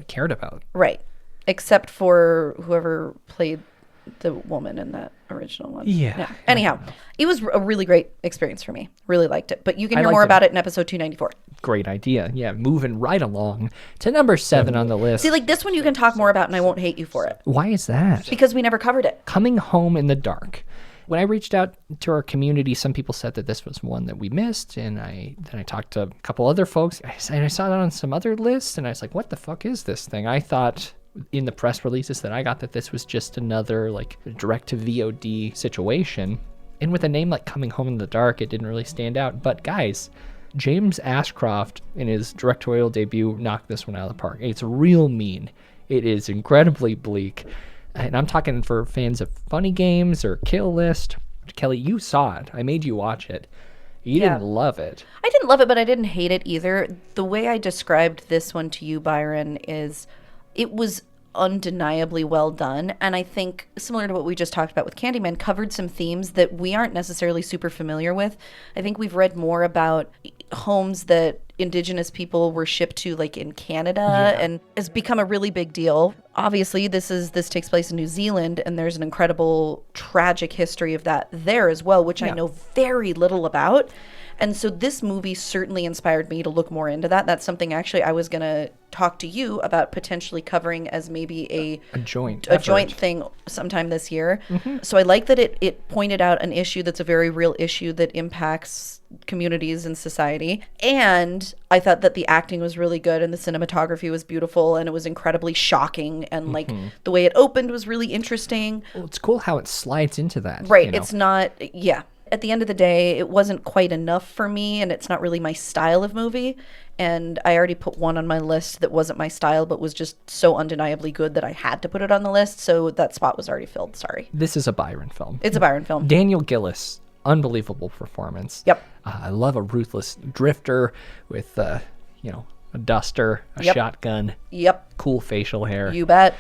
cared about. Right, except for whoever played the woman in that original one. Yeah. Anyhow, it was a really great experience for me. Really liked it. But you can hear more about it in episode 294. Great idea. Yeah, moving right along to number 7 on the list. See, like this one you can talk more about and I won't hate you for it. Why is that? Because we never covered it. Coming Home in the Dark. When I reached out to our community, some people said that this was one that we missed, and I talked to a couple other folks, and I saw it on some other lists, and I was like, what the fuck is this thing? I thought in the press releases that I got that this was just another like direct to VOD situation. And with a name like Coming Home in the Dark, it didn't really stand out. But guys, James Ashcroft in his directorial debut knocked this one out of the park. It's real mean. It is incredibly bleak. And I'm talking for fans of Funny Games or Kill List. Kelly, you saw it. I made you watch it. You didn't love it. I didn't love it, but I didn't hate it either. The way I described this one to you, Byron, is it was undeniably well done, and I think similar to what we just talked about with Candyman, covered some themes that we aren't necessarily super familiar with. I think we've read more about homes that Indigenous people were shipped to, like in Canada, and has become a really big deal. Obviously, this takes place in New Zealand, and there's an incredible tragic history of that there as well, which I know very little about. And so this movie certainly inspired me to look more into that. That's something actually I was going to talk to you about potentially covering as maybe a joint thing sometime this year. So I like that it pointed out an issue that's a very real issue that impacts communities and society. And I thought that the acting was really good and the cinematography was beautiful and it was incredibly shocking. And like the way it opened was really interesting. Well, it's cool how it slides into that. Right. You know? It's not, at the end of the day, it wasn't quite enough for me, and it's not really my style of movie. And I already put one on my list that wasn't my style, but was just so undeniably good that I had to put it on the list. So that spot was already filled. Sorry. This is a Byron film. It's a Byron film. Daniel Gillis, unbelievable performance. Yep. I love a ruthless drifter with, a duster, a shotgun. Yep. Cool facial hair. You bet.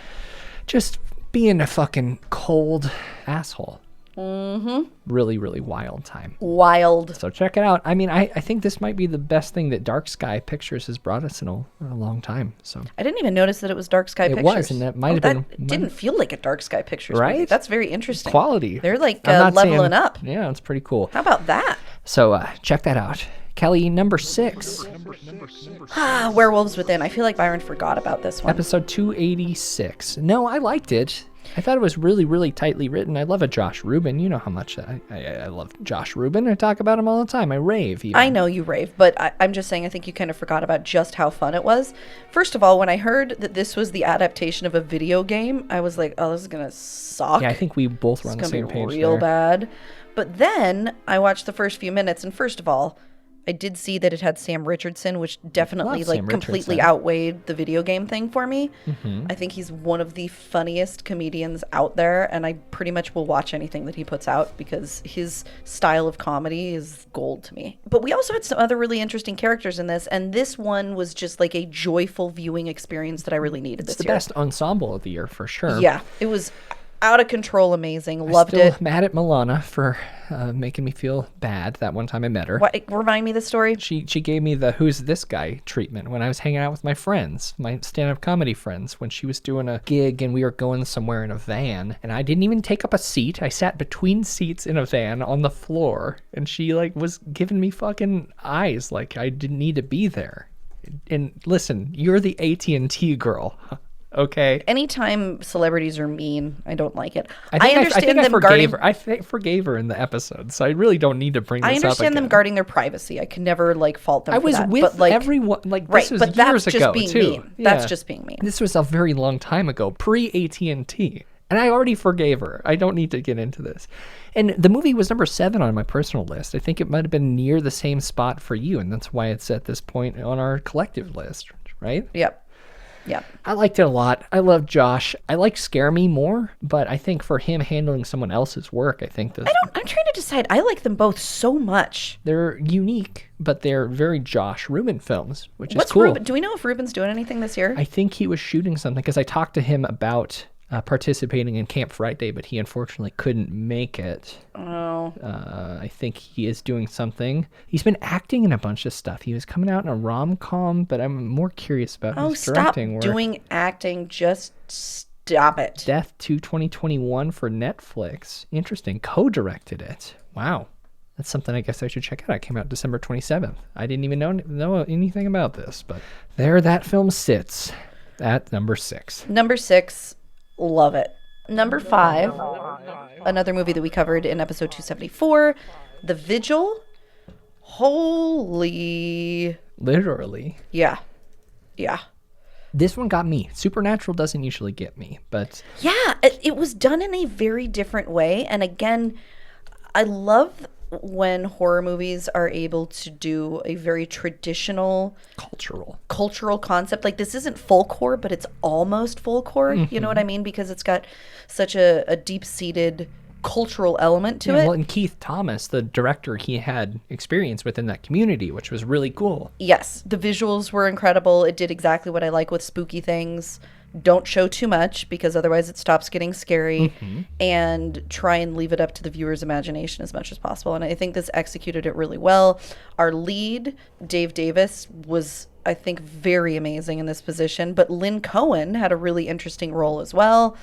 Just being a fucking cold asshole. Really, really wild time. Wild. So check it out. I mean, I think this might be the best thing that Dark Sky Pictures has brought us in a long time. So I didn't even notice that it was Dark Sky Pictures. It was, and that might have been. It didn't feel like a Dark Sky Pictures right? movie. That's very interesting. Quality. They're like leveling up. Yeah, it's pretty cool. How about that? So check that out. Kelly, number 6. Werewolves Within. I feel like Byron forgot about this one. Episode 286. No, I liked it. I thought it was really, really tightly written. I love a Josh Rubin. You know how much I love Josh Rubin. I talk about him all the time. I rave. Even. I know you rave, but I'm just saying I think you kind of forgot about just how fun it was. First of all, when I heard that this was the adaptation of a video game, I was like, oh, this is going to suck. Yeah, I think we both were on the same page real there. bad. But then I watched the first few minutes, and first of all, I did see that it had Sam Richardson, which definitely completely outweighed the video game thing for me. I think he's one of the funniest comedians out there, and I pretty much will watch anything that he puts out because his style of comedy is gold to me. But we also had some other really interesting characters in this, and this one was just like a joyful viewing experience that I really needed this year. It's the best ensemble of the year for sure. Yeah, it was out of control amazing. Loved it. Mad at Milana for making me feel bad that one time I met her. What, remind me the story. She gave me the who's this guy treatment when I was hanging out with my friends, my stand-up comedy friends, when she was doing a gig and we were going somewhere in a van, and I didn't even take up a seat. I sat between seats in a van on the floor, and she was giving me fucking eyes like I didn't need to be there. And listen, you're the AT&T girl. Okay. Anytime celebrities are mean, I don't like it. I understand them guarding. I forgave her in the episode, so I really don't need to bring this up again. I understand them guarding their privacy. I can never fault them. I was with everyone. This was but years that's ago just being too. mean. Yeah. That's just being mean. This was a very long time ago, pre AT&T, and I already forgave her. I don't need to get into this. And the movie was number 7 on my personal list. I think it might have been near the same spot for you, and that's why it's at this point on our collective list, right? Yep. Yeah. I liked it a lot. I love Josh. I like Scare Me more, but I think for him handling someone else's work, I think that I'm trying to decide. I like them both so much. they're unique, but they're very Josh Rubin films, which is cool. Do we know if Ruben's doing anything this year? I think he was shooting something because I talked to him about participating in Camp Frightday, but he unfortunately couldn't make it. Oh. I think he is doing something. He's been acting in a bunch of stuff. He was coming out in a rom-com, but I'm more curious about his directing work. Stop doing acting. Just stop it. Death to 2021 for Netflix. Interesting. Co-directed it. Wow. That's something I guess I should check out. It came out December 27th. I didn't even know anything about this, but there that film sits at number 6. Number 6, love it. Number 5, another movie that we covered in episode 274, The Vigil. Holy. Literally. Yeah. Yeah. This one got me. Supernatural doesn't usually get me, but... Yeah, it was done in a very different way. And again, I love when horror movies are able to do a very traditional... Cultural concept. Like, this isn't folk horror, but it's almost folk horror. You know what I mean? Because it's got such a deep-seated cultural element to it. Well, and Keith Thomas, the director, he had experience within that community, which was really cool. Yes, the visuals were incredible. It did exactly what I like with spooky things. Don't show too much because otherwise it stops getting scary, and try and leave it up to the viewer's imagination as much as possible. And I think this executed it really well. Our lead, Dave Davis, was, I think, very amazing in this position, but Lynn Cohen had a really interesting role as well.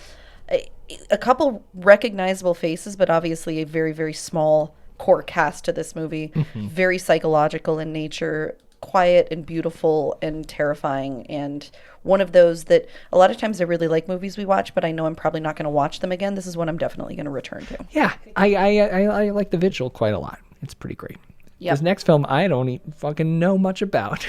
A couple recognizable faces, but obviously a very, very small core cast to this movie. Very psychological in nature, quiet and beautiful and terrifying, and one of those that a lot of times I really like movies we watch, but I know I'm probably not going to watch them again. This is one I'm definitely going to return to. Yeah, I like The Vigil quite a lot. It's pretty great. Yep. This next film I don't even fucking know much about.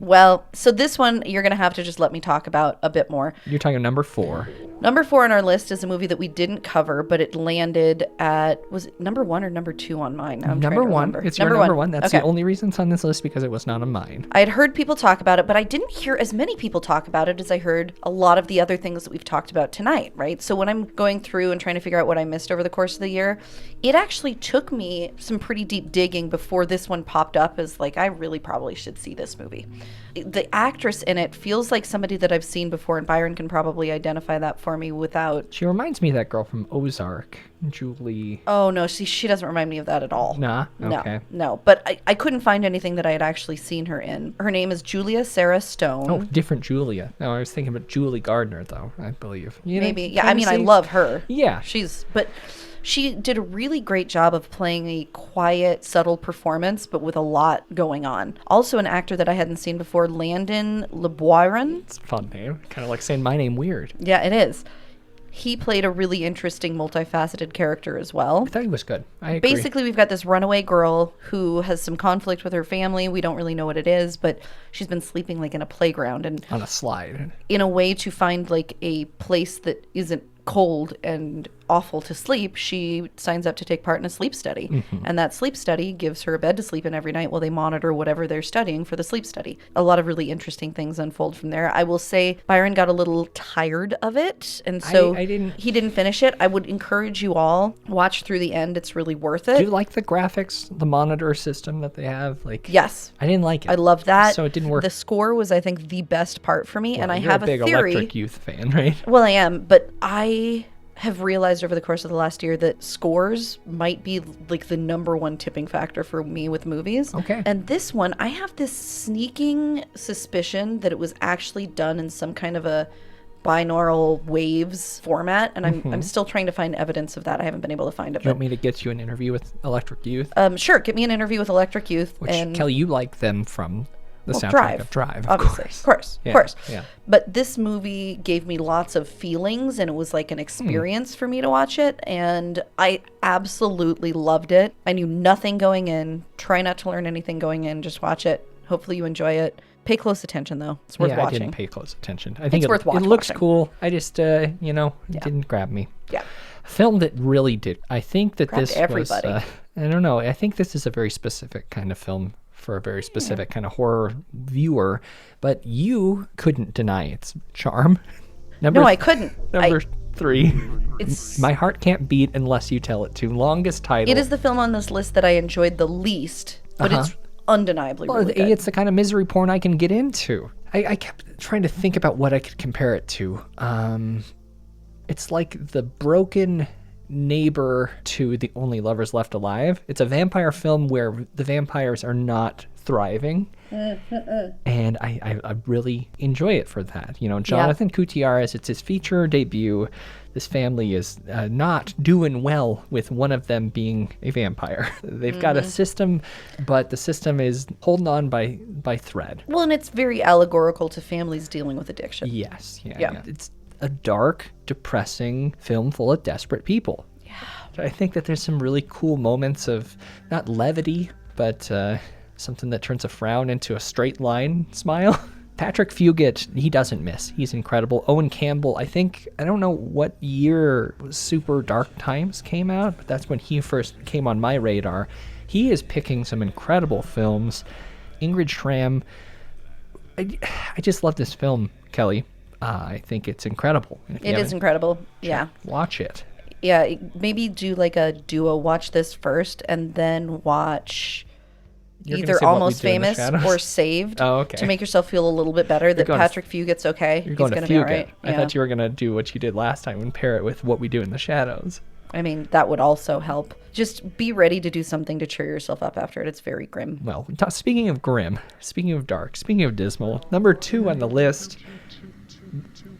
Well, so this one you're going to have to just let me talk about a bit more. You're talking number 4. Number 4 on our list is a movie that we didn't cover, but it landed at, was it number 1 or number 2 on mine? Now I'm number trying to 1. remember. It's your number 1. That's okay. the only reason it's on this list, because it was not on mine. I had heard people talk about it, but I didn't hear as many people talk about it as I heard a lot of the other things that we've talked about tonight, right? So when I'm going through and trying to figure out what I missed over the course of the year, it actually took me some pretty deep digging before this one popped up as like, I really probably should see this movie. The actress in it feels like somebody that I've seen before, and Byron can probably identify that for me without... She reminds me of that girl from Ozark, Julie... Oh, no, she doesn't remind me of that at all. Nah? Okay. No, but I couldn't find anything that I had actually seen her in. Her name is Julia Sarah Stone. Oh, different Julia. No, I was thinking about Julie Gardner, though, I believe. Maybe. Yeah, I mean, I love her. Yeah. But she did a really great job of playing a quiet, subtle performance, but with a lot going on. Also an actor that I hadn't seen before, Landon LeBoiron. It's a fun name. Kind of like saying my name weird. Yeah, it is. He played a really interesting, multifaceted character as well. I thought he was good. I agree. Basically, we've got this runaway girl who has some conflict with her family. We don't really know what it is, but she's been sleeping like in a playground and on a slide. In a way to find like a place that isn't cold and awful to sleep, she signs up to take part in a sleep study. And that sleep study gives her a bed to sleep in every night while they monitor whatever they're studying for the sleep study. A lot of really interesting things unfold from there. I will say Byron got a little tired of it, and so he didn't finish it. I would encourage you all, watch through the end. It's really worth it. Do you like the graphics, the monitor system that they have? Like, yes. I didn't like it. I love that. So it didn't work. The score was, I think, the best part for me, well, and I you're have a big theory. Electric Youth fan, right? Well, I am, but I have realized over the course of the last year that scores might be like the number one tipping factor for me with movies. Okay. And this one, I have this sneaking suspicion that it was actually done in some kind of a binaural waves format, and I'm still trying to find evidence of that. I haven't been able to find it. Do you want me to get you an interview with Electric Youth? Sure, get me an interview with Electric Youth. Which, and Kelly, you like them from the soundtrack of Drive, obviously. Of course. Yeah. But this movie gave me lots of feelings, and it was like an experience for me to watch it, and I absolutely loved it. I knew nothing going in. Try not to learn anything going in. Just watch it. Hopefully you enjoy it. Pay close attention, though. It's worth watching. I didn't pay close attention. I think it's worth watching. It looks cool. I just, it didn't grab me. Yeah. A film that really did. I think that Grabbed this everybody. was... I don't know. I think this is a very specific kind of film for a very specific kind of horror viewer, but you couldn't deny its charm. No, I couldn't. Number 3. It's My Heart Can't Beat Unless You Tell It To. Longest title. It is the film on this list that I enjoyed the least, but it's undeniably really good. It's the kind of misery porn I can get into. I kept trying to think about what I could compare it to. It's like the broken neighbor to The Only Lovers Left Alive. It's a vampire film where the vampires are not thriving. And I really enjoy it for that. You know, Jonathan Gutierrez, it's his feature debut. This family is not doing well with one of them being a vampire. They've got a system, but the system is holding on by thread. Well, and it's very allegorical to families dealing with addiction. Yes. Yeah. It's a dark, depressing film full of desperate people. Yeah. I think that there's some really cool moments of not levity, but something that turns a frown into a straight line smile. Patrick Fugit, he doesn't miss. He's incredible. Owen Campbell, I don't know what year Super Dark Times came out, but that's when he first came on my radar. He is picking some incredible films. Ingrid Schramm, I just love this film, Kelly. I think it's incredible. It is incredible. Yeah. Watch it. Yeah, maybe do like a duo. Watch this first and then watch either Almost Famous or Saved to make yourself feel a little bit better that Patrick Fugit's okay. He's going to be all right. Yeah. I thought you were going to do what you did last time and pair it with What We Do in the Shadows. I mean, that would also help. Just be ready to do something to cheer yourself up after it. It's very grim. Well, speaking of grim, speaking of dark, speaking of dismal, number 2 on the list.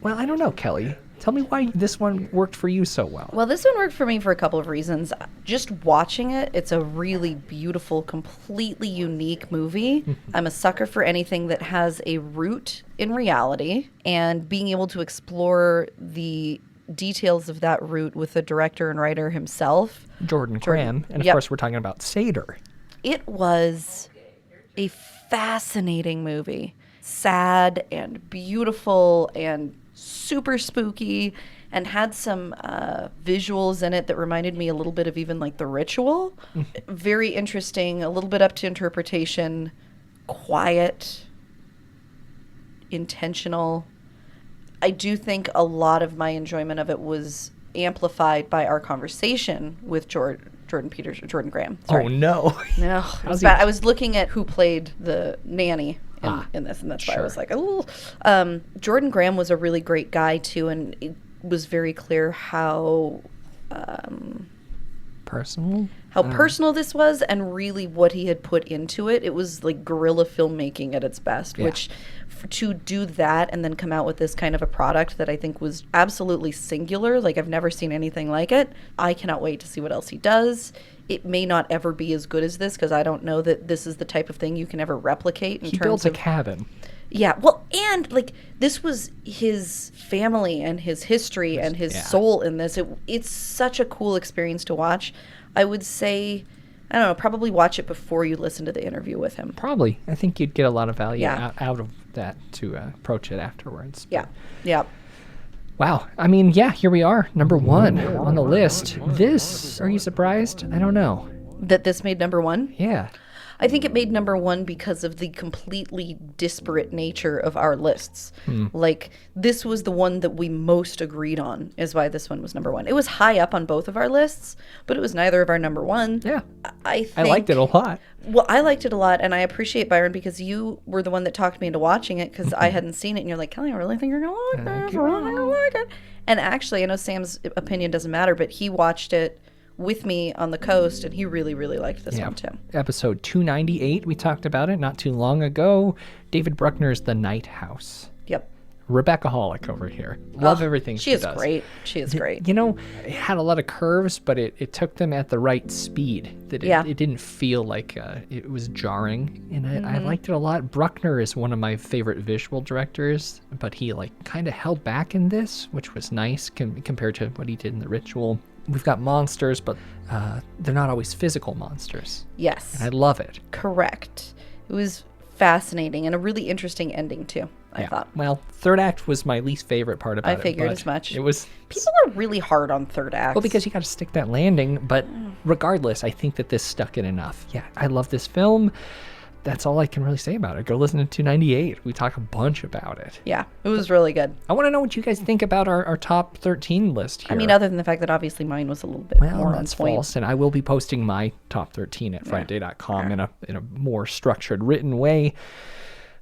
Well, I don't know, Kelly. Tell me why this one worked for you so well. Well, this one worked for me for a couple of reasons. Just watching it, it's a really beautiful, completely unique movie. I'm a sucker for anything that has a root in reality, and being able to explore the details of that root with the director and writer himself. Jordan Graham. And of course, we're talking about Seder. It was a fascinating movie. Sad and beautiful and super spooky, and had some visuals in it that reminded me a little bit of even like The Ritual. Very interesting, a little bit up to interpretation, quiet, intentional. I do think a lot of my enjoyment of it was amplified by our conversation with Jordan Graham. Sorry. Oh no. No, it was bad. I was looking at who played the nanny in this, and that's why I was like, oh. Jordan Graham was a really great guy too, and it was very clear how personal this was, and really what he had put into it. It was like guerrilla filmmaking at its best, which to do that and then come out with this kind of a product that I think was absolutely singular. Like, I've never seen anything like it. I cannot wait to see what else he does. It may not ever be as good as this, because I don't know that this is the type of thing you can ever replicate in terms of... He built a cabin. Yeah, well, and like this was his family and his history and his soul in this. It's such a cool experience to watch. I would say, I don't know, probably watch it before you listen to the interview with him. Probably. I think you'd get a lot of value out of that to approach it afterwards. Yeah. Yeah. Wow. I mean, here we are. Number 1 on the list. This, are you surprised? I don't know. That this made number 1? Yeah. I think it made number 1 because of the completely disparate nature of our lists. Like, this was the one that we most agreed on, is why this one was number 1. It was high up on both of our lists, but it was neither of our number 1. Yeah. I liked it a lot. Well, I liked it a lot, and I appreciate, Byron, because you were the one that talked me into watching it, because I hadn't seen it, and you're like, Kelly, I really think you're going to like this. I really think you'll like it. And actually, I know Sam's opinion doesn't matter, but he watched it with me on the coast, and he really, really liked this one too. Episode 298, we talked about it not too long ago. David Bruckner's The Night House. Yep. Rebecca Hollick over here. Love everything she does. She is great. She is great. You know, it had a lot of curves, but it took them at the right speed. That it didn't feel like it was jarring, and I liked it a lot. Bruckner is one of my favorite visual directors, but he kind of held back in this, which was nice compared to what he did in The Ritual. We've got monsters, but they're not always physical monsters. Yes. And I love it. Correct. It was fascinating and a really interesting ending, too, I thought. Well, third act was my least favorite part about it. I figured as much. It was... People are really hard on third acts. Well, because you got to stick that landing, but regardless, I think that this stuck it enough. Yeah, I love this film. that's all I can really say about it. Go listen to 298. We talk a bunch about it. Yeah, it was really good. I want to know what you guys think about our top 13 list here. I mean, other than the fact that obviously mine was a little bit more on that's point. false, and I will be posting my top 13 at Frightday.com in a more structured, written way.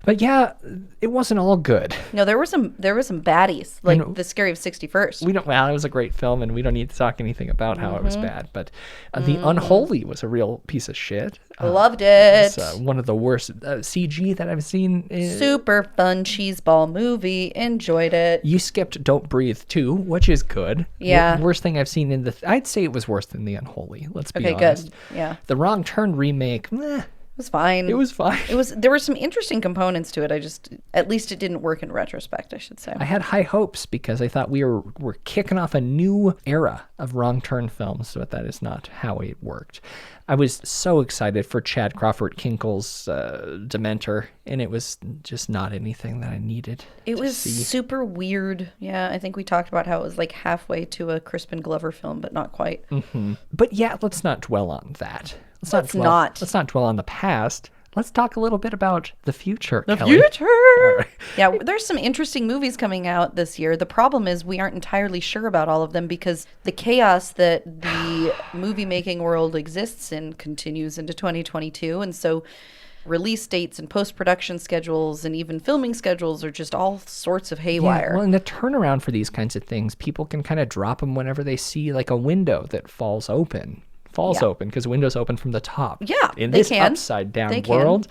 But yeah, it wasn't all good. No, there were some baddies, like The Scary of 61st. Well, it was a great film, and we don't need to talk anything about how it was bad. But The Unholy was a real piece of shit. Loved it. It's one of the worst CG that I've seen. Super fun cheeseball movie. Enjoyed it. You skipped Don't Breathe 2, which is good. Yeah. Worst thing I've seen in I'd say it was worse than The Unholy. Let's be Okay, honest. good. Yeah. The Wrong Turn remake, It was fine. It was fine. There were some interesting components to it. At least it didn't work in retrospect, I should say. I had high hopes because I thought we're kicking off a new era of wrong turn films, but that is not how it worked. I was so excited for Chad Crawford Kinkle's Dementor, and it was just not anything that I needed. It was super weird. Yeah, I think we talked about how it was like halfway to a Crispin Glover film, but not quite. Mm-hmm. But yeah, let's not dwell on that. Let's not dwell on the past. Let's talk a little bit about the future. Future. Right. Yeah, there's some interesting movies coming out this year. The problem is we aren't entirely sure about all of them because the chaos that the movie making world exists in continues into 2022, and so release dates and post-production schedules and even filming schedules are just all sorts of haywire. Yeah, well, and the turnaround for these kinds of things, people can kind of drop them whenever they see like a window that falls open because windows open from the top. Yeah, in this upside down world.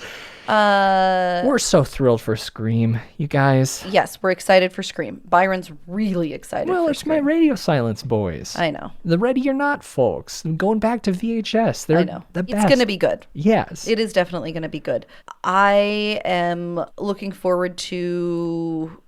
We're so thrilled for Scream, you guys. Yes, we're excited for Scream. Byron's really excited for Scream. Well, it's my Radio Silence boys. I know. The Ready or Not folks. Going back to VHS. They're the best. It's going to be good. Yes. It is definitely going to be good. I am looking forward to...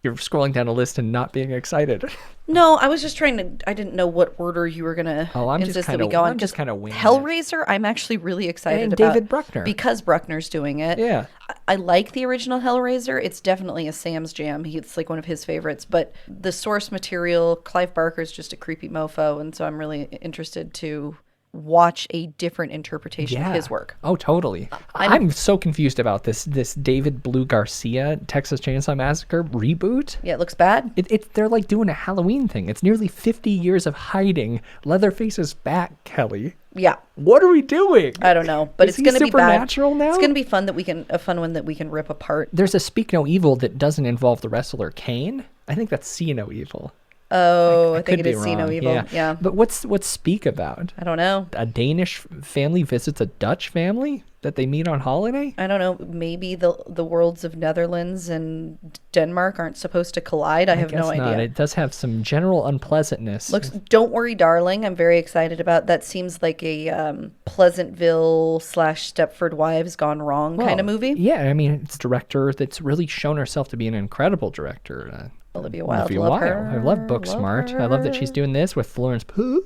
You're scrolling down a list and not being excited. No, I was just trying to... I didn't know what order you were going to insist that we go on. I'm just kind of winging Hellraiser, I'm actually really excited about. David Bruckner. Because Bruckner's doing it. Yeah. I like the original Hellraiser. It's definitely a Sam's jam. It's like one of his favorites. But the source material, Clive Barker's just a creepy mofo. And so I'm really interested to watch a different interpretation of his work. Oh, totally. I'm so confused about this David Blue Garcia Texas Chainsaw Massacre reboot. Yeah, it looks bad. They're like doing a Halloween thing. It's nearly 50 years of hiding. Leatherface is back, Kelly. Yeah. What are we doing? I don't know, but it's going to be supernatural now. It's going to be fun a fun one that we can rip apart. There's a Speak No Evil that doesn't involve the wrestler Kane. I think that's See No Evil. Oh, I think it is See No Evil. Yeah. But what's Speak about? I don't know. A Danish family visits a Dutch family that they meet on holiday? I don't know. Maybe the worlds of Netherlands and Denmark aren't supposed to collide. I have no idea. It does have some general unpleasantness. Don't Worry, Darling. I'm very excited about. That seems like a Pleasantville / Stepford Wives gone wrong kind of movie. Yeah, I mean, it's a director that's really shown herself to be an incredible director. Olivia Wilde. Love her. I love Booksmart. I love that she's doing this with Florence Pugh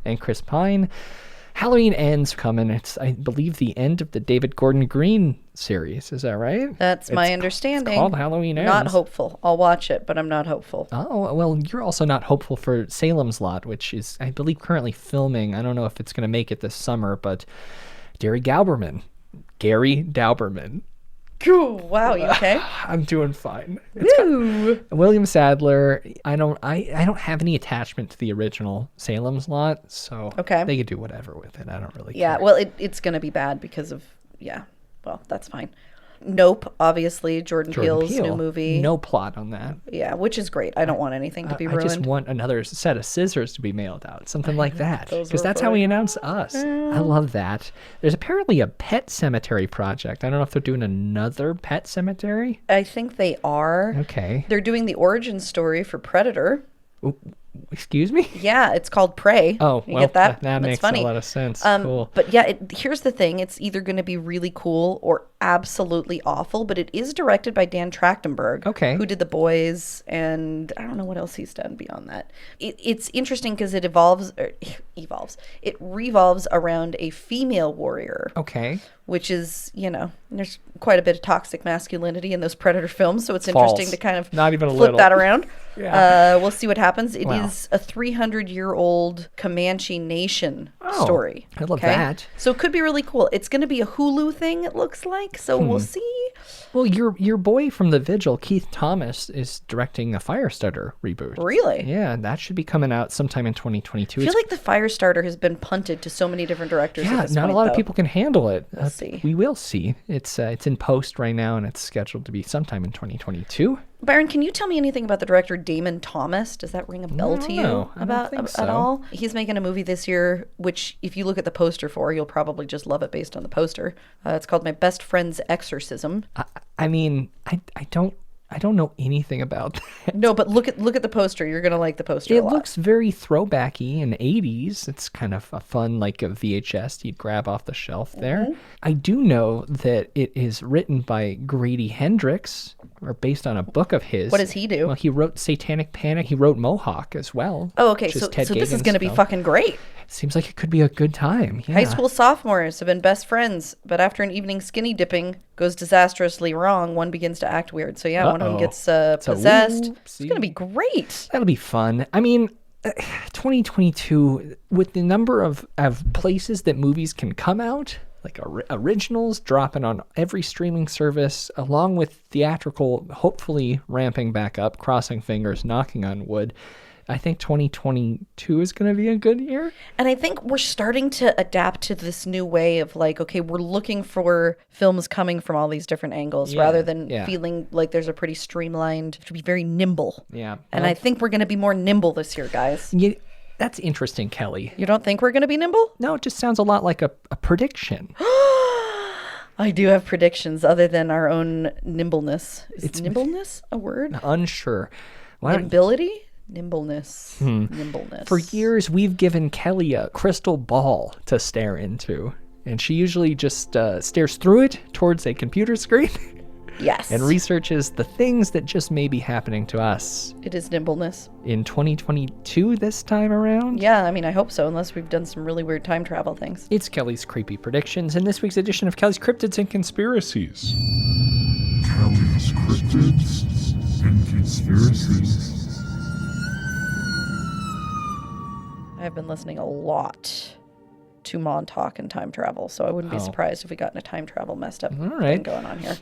and Chris Pine. Halloween Ends coming. It's, I believe, the end of the David Gordon Green series. Is that right? That's my understanding. It's called Halloween Ends. Not hopeful. I'll watch it, but I'm not hopeful. Oh, well, you're also not hopeful for Salem's Lot, which is, I believe, currently filming. I don't know if it's going to make it this summer, but Gary Dauberman. Wow, you okay? I'm doing fine. William Sadler. I don't have any attachment to the original Salem's Lot, so they could do whatever with it. I don't really care. Yeah, well, it's going to be bad because of well, that's fine. Nope, obviously, Jordan Peele's new movie. No plot on that. Yeah, which is great. I don't want anything to be ruined. I just want another set of scissors to be mailed out. Something like that. Because that's how we announce Us. I love that. There's apparently a Pet Cemetery project. I don't know if they're doing another Pet Cemetery. I think they are. Okay. They're doing the origin story for Predator. Excuse me? Yeah, it's called Prey. Oh, you get that? That makes funny. A lot of sense. Cool. But yeah, here's the thing. It's either going to be really cool or absolutely awful, but it is directed by Dan Trachtenberg, who did The Boys, and I don't know what else he's done beyond that. It's interesting because it revolves around a female warrior. Okay. Which is, There's quite a bit of toxic masculinity in those Predator films, so it's False. interesting to kind of Not even a flip little. that around. Yeah. We'll see what happens. It Wow. is a 300-year-old Comanche Nation story. I love that. So it could be really cool. It's going to be a Hulu thing, it looks like, so we'll see. Well, your boy from the Vigil, Keith Thomas, is directing a Firestarter reboot. Really? Yeah, that should be coming out sometime in 2022. I feel like the Firestarter has been punted to so many different directors. Yeah, at this not point, a lot of though. people can handle it. We'll see. We will see. It's in post right now, and it's scheduled to be sometime in 2022. Byron, can you tell me anything about the director Damon Thomas? Does that ring a bell to you No, I don't about think at so. all? He's making a movie this year, which if you look at the poster for, you'll probably just love it based on the poster. It's called My Best Friend's Exorcism. I mean, I don't know anything about that. No, but look at the poster. You're gonna like the poster. It a lot. looks very throwbacky in 80s. It's kind of a fun, like a VHS you'd grab off the shelf there. Mm-hmm. I do know that it is written by Grady Hendrix, or based on a book of his. What does he do? Well, he wrote Satanic Panic. He wrote Mohawk as well. Oh, okay. which is So Ted this is Geoghegan's gonna be film. fucking great. Seems like it could be a good time. Yeah. High school sophomores have been best friends, but after an evening skinny dipping goes disastrously wrong, one begins to act weird. So yeah, one of them gets possessed. It's oopsie. gonna be great. That'll be fun. I mean, 2022, with the number of places that movies can come out, like originals dropping on every streaming service, along with theatrical hopefully ramping back up, crossing fingers, knocking on wood. I think 2022 is going to be a good year. And I think we're starting to adapt to this new way of like, okay, we're looking for films coming from all these different angles rather than feeling like there's a pretty streamlined, to be very nimble. Yeah. And I think we're going to be more nimble this year, guys. Yeah, that's interesting, Kelly. You don't think we're going to be nimble? No, it just sounds a lot like a prediction. I do have predictions other than our own nimbleness. Is nimbleness a word? Unsure. Why don't- Nimbility? Nimbleness. Nimbleness. For years, we've given Kelly a crystal ball to stare into, and she usually just stares through it towards a computer screen Yes. and researches the things that just may be happening to us It is nimbleness. in 2022 this time around. Yeah, I mean, I hope so, unless we've done some really weird time travel things. It's Kelly's Creepy Predictions, in this week's edition of Kelly's Cryptids and Conspiracies. Kelly's Cryptids and Conspiracies. I've been listening a lot to Montauk and time travel, so I wouldn't be surprised if we got in a time travel messed up thing going on here.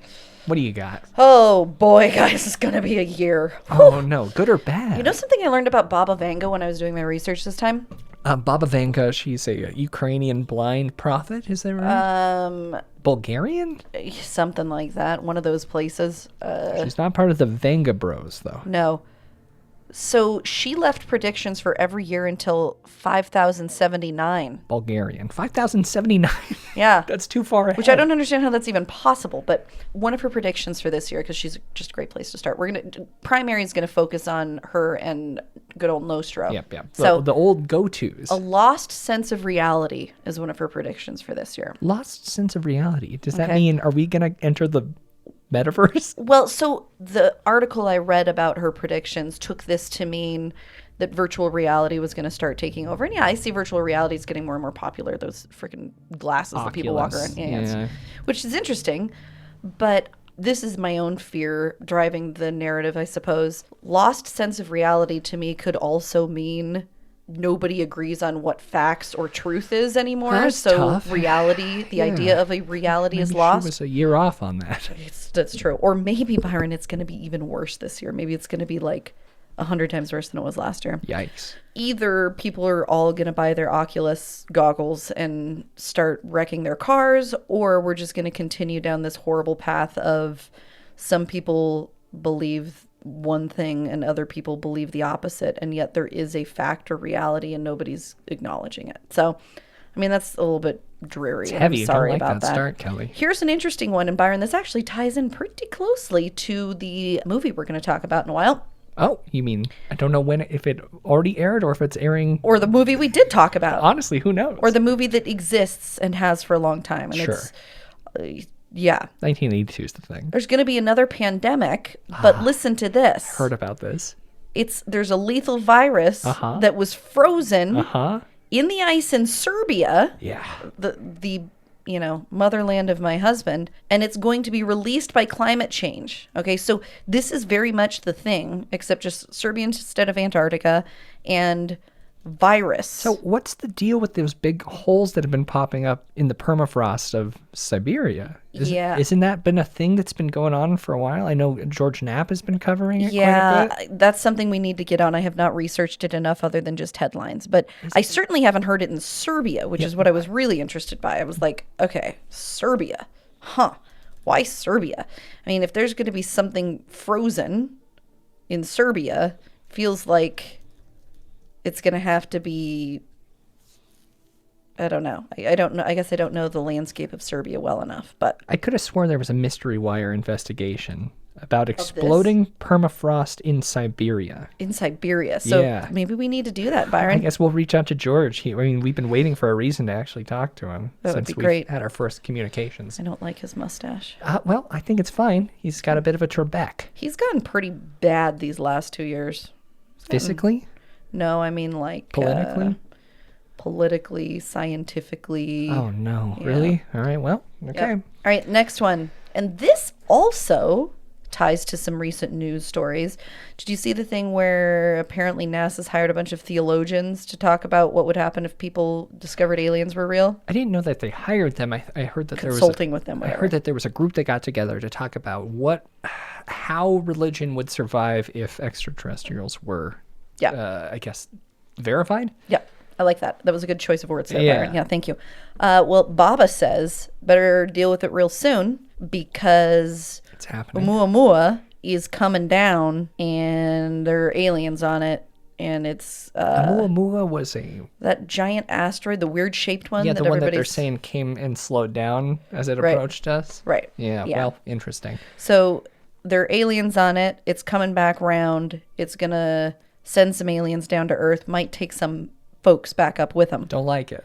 What do you got? Oh boy, guys, it's gonna be a year. Oh no, good or bad? You know something I learned about Baba Vanga when I was doing my research this time? Baba Vanga, she's a Ukrainian blind prophet, is that right? Bulgarian? Something like that. One of those places. She's not part of the Vanga Bros, though. No. So she left predictions for every year until 5079. Bulgarian. 5079. Yeah. That's too far ahead. Which I don't understand how that's even possible, but one of her predictions for this year, because she's just a great place to start. Primary is gonna focus on her and good old Nostro. Yep. So the old go-tos. a lost sense of reality is one of her predictions for this year. Lost sense of reality. Does that Okay. mean, are we gonna enter the metaverse? Well, so the article I read about her predictions took this to mean that virtual reality was going to start taking over. And yeah, I see virtual reality is getting more and more popular. Those freaking glasses that people walk Oculus. around. Yeah. Which is interesting. But this is my own fear driving the narrative, I suppose. Lost sense of reality to me could also mean nobody agrees on what facts or truth is anymore. That's so tough. reality, the idea of a reality is lost. She was a year off on that. That's true. Or maybe, Byron, it's going to be even worse this year. Maybe it's going to be like 100 times worse than it was last year. Yikes. Either people are all going to buy their Oculus goggles and start wrecking their cars, or we're just going to continue down this horrible path of some people believe one thing and other people believe the opposite, and yet there is a fact or reality and nobody's acknowledging it. So, I mean, that's a little bit dreary. It's heavy. I'm sorry Don't like about that start, Kelly. Here's an interesting one, and Byron, this actually ties in pretty closely to the movie we're going to talk about in a while. Oh, you mean, I don't know if it already aired or if it's airing. Or the movie we did talk about. Honestly, who knows? Or the movie that exists and has for a long time. And Sure. Yeah. 1982 is the thing. There's going to be another pandemic, but listen to this. Heard about this. There's a lethal virus that was frozen in the ice in Serbia. Yeah. The motherland of my husband, and it's going to be released by climate change. Okay, so this is very much the thing, except just Serbia instead of Antarctica, and virus. So what's the deal with those big holes that have been popping up in the permafrost of Siberia? Isn't that been a thing that's been going on for a while? I know George Knapp has been covering it quite a bit. That's something we need to get on. I have not researched it enough other than just headlines, but I certainly haven't heard it in Serbia, which is what I was really interested by. I was like, okay, Serbia. Huh. Why Serbia? I mean, if there's going to be something frozen in Serbia, feels like it's going to have to be, I don't know. I don't know. I guess I don't know the landscape of Serbia well enough, but I could have sworn there was a mystery wire investigation about exploding permafrost in Siberia. In Siberia. So maybe we need to do that, Byron. I guess we'll reach out to George. We've been waiting for a reason to actually talk to him that would since be great. We've had our first communications. I don't like his mustache. Well, I think it's fine. He's got a bit of a Trebek. He's gotten pretty bad these last 2 years. Physically? No, I mean like politically, scientifically. Oh no, really? All right, well, okay. Yep. All right, next one. And this also ties to some recent news stories. Did you see the thing where apparently NASA's hired a bunch of theologians to talk about what would happen if people discovered aliens were real? I didn't know that they hired them. I heard that there was consulting with them. I heard that there was a group that got together to talk about how religion would survive if extraterrestrials were, I guess, verified. Yeah. I like that. That was a good choice of words there, Byron. Yeah, thank you. Well, Baba says better deal with it real soon because it's happening. Oumuamua is coming down and there are aliens on it. And it's Oumuamua was that giant asteroid, the weird shaped one. Yeah, that the one that they're saying came and slowed down as it approached us. Right. Yeah. Well, interesting. So there are aliens on it. It's coming back round. It's gonna send some aliens down to Earth. Might take some folks back up with them. Don't like it.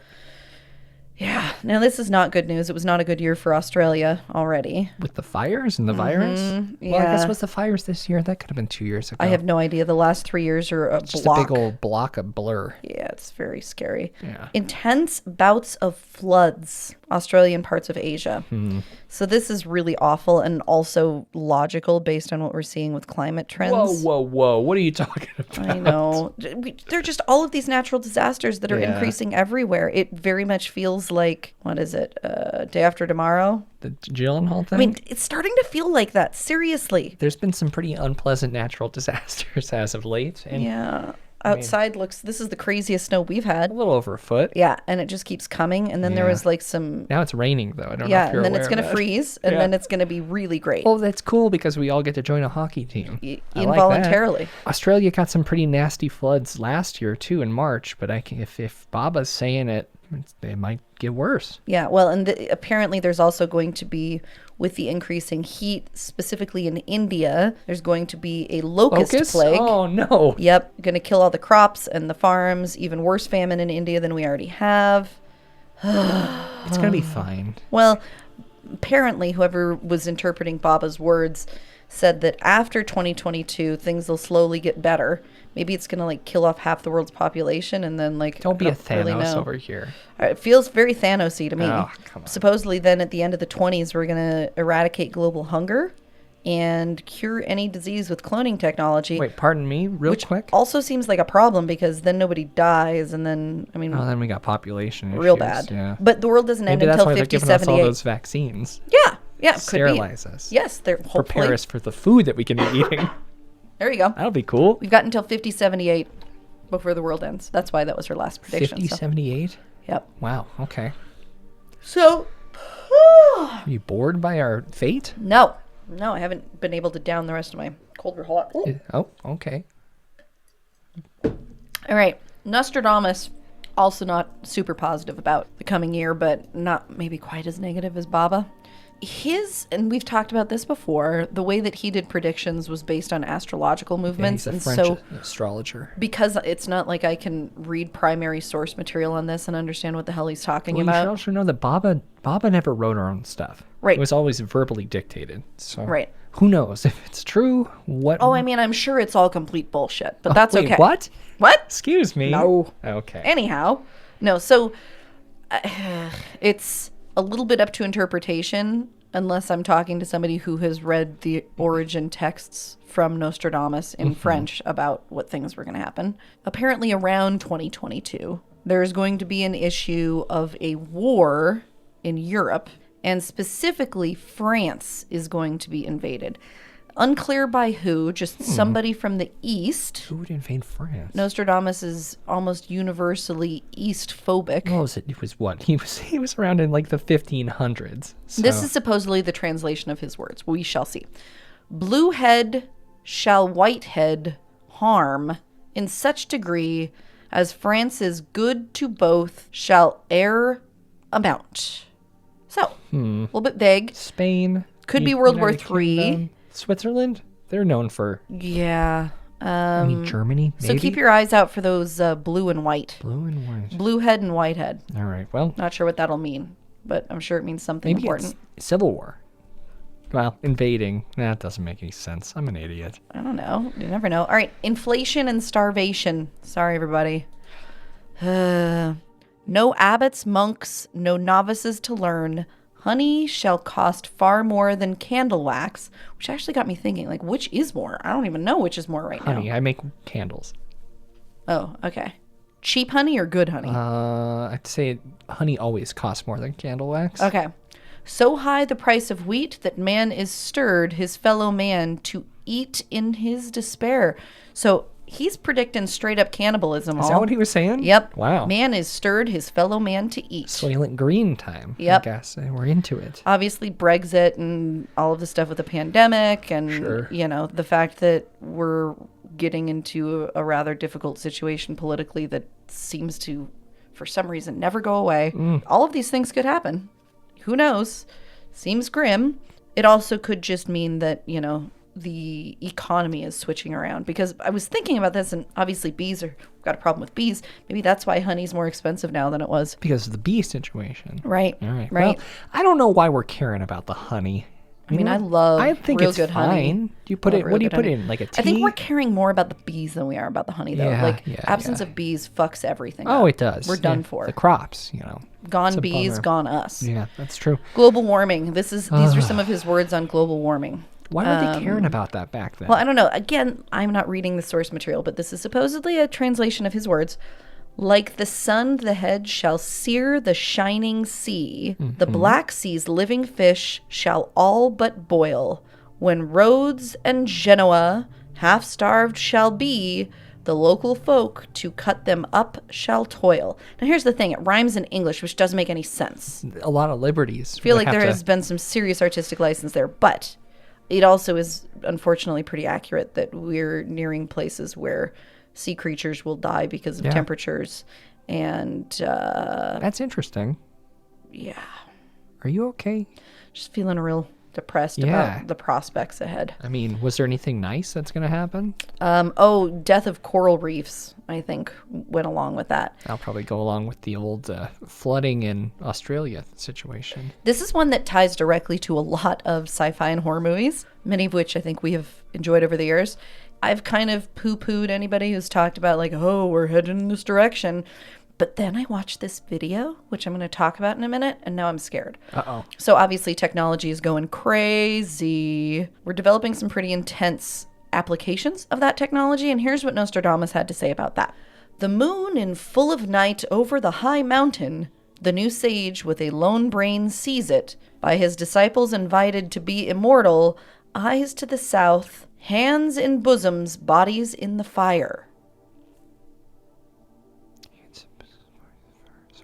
Yeah. Now, this is not good news. It was not a good year for Australia already. With the fires and the virus? Yeah. Well, I guess with the fires this year, that could have been 2 years ago. I have no idea. The last 3 years are a just block. a big old block of blur. Yeah, it's very scary. Yeah. Intense bouts of floods, Australia and parts of Asia. So this is really awful and also logical based on what we're seeing with climate trends. Whoa. What are you talking about? I know. They're just all of these natural disasters that are increasing everywhere. It very much feels like, what is it, Day After Tomorrow? The Gyllenhaal thing? I mean, it's starting to feel like that. Seriously. There's been some pretty unpleasant natural disasters as of late. And yeah. Outside this is the craziest snow we've had. A little over a foot. Yeah, and it just keeps coming. And then there was like some... Now it's raining, though. I don't know if you're and then aware it's going of to that. freeze, and then it's going to be really great. Well, that's cool because we all get to join a hockey team. Involuntarily. Like Australia got some pretty nasty floods last year, too, in March. But if Baba's saying it, they might get worse. Yeah, well, and apparently there's also going to be, with the increasing heat, specifically in India, there's going to be a locust plague. Oh, no. Yep, going to kill all the crops and the farms. Even worse famine in India than we already have. It's going to be fine. Well, apparently whoever was interpreting Baba's words said that after 2022, things will slowly get better. Maybe it's going to like kill off half the world's population and then like... Don't be a Thanos over here. It feels very Thanos-y to me. Oh, come on. Supposedly then at the end of the 20s, we're going to eradicate global hunger and cure any disease with cloning technology. Wait, pardon me, which quick? Also seems like a problem because then nobody dies and then, I mean... Oh, then we got population issues. Real bad. Yeah. But the world doesn't end Maybe until that's why 50, they're giving 78. us all those vaccines. Yeah, Sterilize could be. us. Yes, they're hopefully... Prepare us for the food that we can be eating. There you go. That'll be cool. We've got until 5078 before the world ends. That's why that was her last prediction. 5078? Yep. Wow, okay. So... Are you bored by our fate? No, I haven't been able to down the rest of my cold or hot. Oh, okay. All right. Nostradamus, also not super positive about the coming year, but not maybe quite as negative as Baba. And we've talked about this before, the way that he did predictions was based on astrological movements. Yeah, he's a and French so astrologer. Because it's not like I can read primary source material on this and understand what the hell he's talking You about. should also know that Baba never wrote her own stuff. Right. It was always verbally dictated. So right. Who knows if it's true? What? Oh, I mean, I'm sure it's all complete bullshit, but that's wait, okay. What? What? Excuse me. No. Okay. Anyhow, no. So it's a little bit up to interpretation, unless I'm talking to somebody who has read the origin texts from Nostradamus in French about what things were going to happen. Apparently around 2022, there's going to be an issue of a war in Europe, and specifically France is going to be invaded. Unclear by who, just somebody from the east. Who would invade France? Nostradamus is almost universally east phobic. Well, it was what? He was around in like the 1500s. So. This is supposedly the translation of his words. We shall see. Blue head shall white head harm in such degree as France's good to both shall e'er amount. So, a little bit vague. Spain. Could be World War United III. Kingdom, Switzerland. They're known for. Yeah. I mean, Germany, maybe? So keep your eyes out for those blue and white. Blue and white. Blue head and white head. All right, well. Not sure what that'll mean, but I'm sure it means something Maybe important. It's Civil War. Well, invading. That doesn't make any sense. I'm an idiot. I don't know. You never know. All right. Inflation and starvation. Sorry, everybody. No abbots, monks, no novices to learn. Honey shall cost far more than candle wax, which actually got me thinking, like, which is more? I don't even know which is more right now. Honey, I make candles. Oh, okay. Cheap honey or good honey? I'd say honey always costs more than candle wax. Okay. So high the price of wheat that man is stirred his fellow man to eat in his despair. So he's predicting straight up cannibalism. Is that what he was saying? Yep. Wow. Man is stirred his fellow man to eat. Soylent Green time. Yep. I guess we're into it. Obviously Brexit and all of the stuff with the pandemic and, you know, the fact that we're getting into a rather difficult situation politically that seems to, for some reason, never go away. All of these things could happen. Who knows? Seems grim. It also could just mean that, you know, the economy is switching around, because I was thinking about this, and obviously bees are, we've got a problem with bees. Maybe that's why honey's more expensive now than it was. Because of the bee situation. Right. All right. Right. Well, I don't know why we're caring about the honey. I mean, I love I think real it's good fine. honey. Do you put Love it? real What do you good put honey. in? Like a tea? I think we're caring more about the bees than we are about the honey, though. Yeah, Like yeah, absence yeah. of bees fucks everything Oh, up. it does. We're done Yeah. for. The crops, you know. Gone It's a bees, bummer. gone us. Yeah, that's true. Global warming. These are some of his words on global warming. Why were they caring about that back then? Well, I don't know. Again, I'm not reading the source material, but this is supposedly a translation of his words. Like the sun, the head shall sear the shining sea. The Black Sea's living fish shall all but boil. When Rhodes and Genoa half-starved shall be, the local folk to cut them up shall toil. Now, here's the thing. It rhymes in English, which doesn't make any sense. A lot of liberties. I feel like there has been some serious artistic license there, but it also is unfortunately pretty accurate that we're nearing places where sea creatures will die because of temperatures. And that's interesting. Yeah. Are you okay? Just feeling real depressed about the prospects ahead. I mean, was there anything nice that's going to happen? Death of coral reefs, I think, went along with that. I'll probably go along with the old flooding in Australia situation. This is one that ties directly to a lot of sci-fi and horror movies, many of which I think we have enjoyed over the years. I've kind of poo-pooed anybody who's talked about, like, oh, we're heading in this direction. But then I watched this video, which I'm going to talk about in a minute, and now I'm scared. Uh-oh. So obviously technology is going crazy. We're developing some pretty intense applications of that technology, and here's what Nostradamus had to say about that. The moon in full of night over the high mountain, the new sage with a lone brain sees it, by his disciples invited to be immortal, eyes to the south, hands in bosoms, bodies in the fire.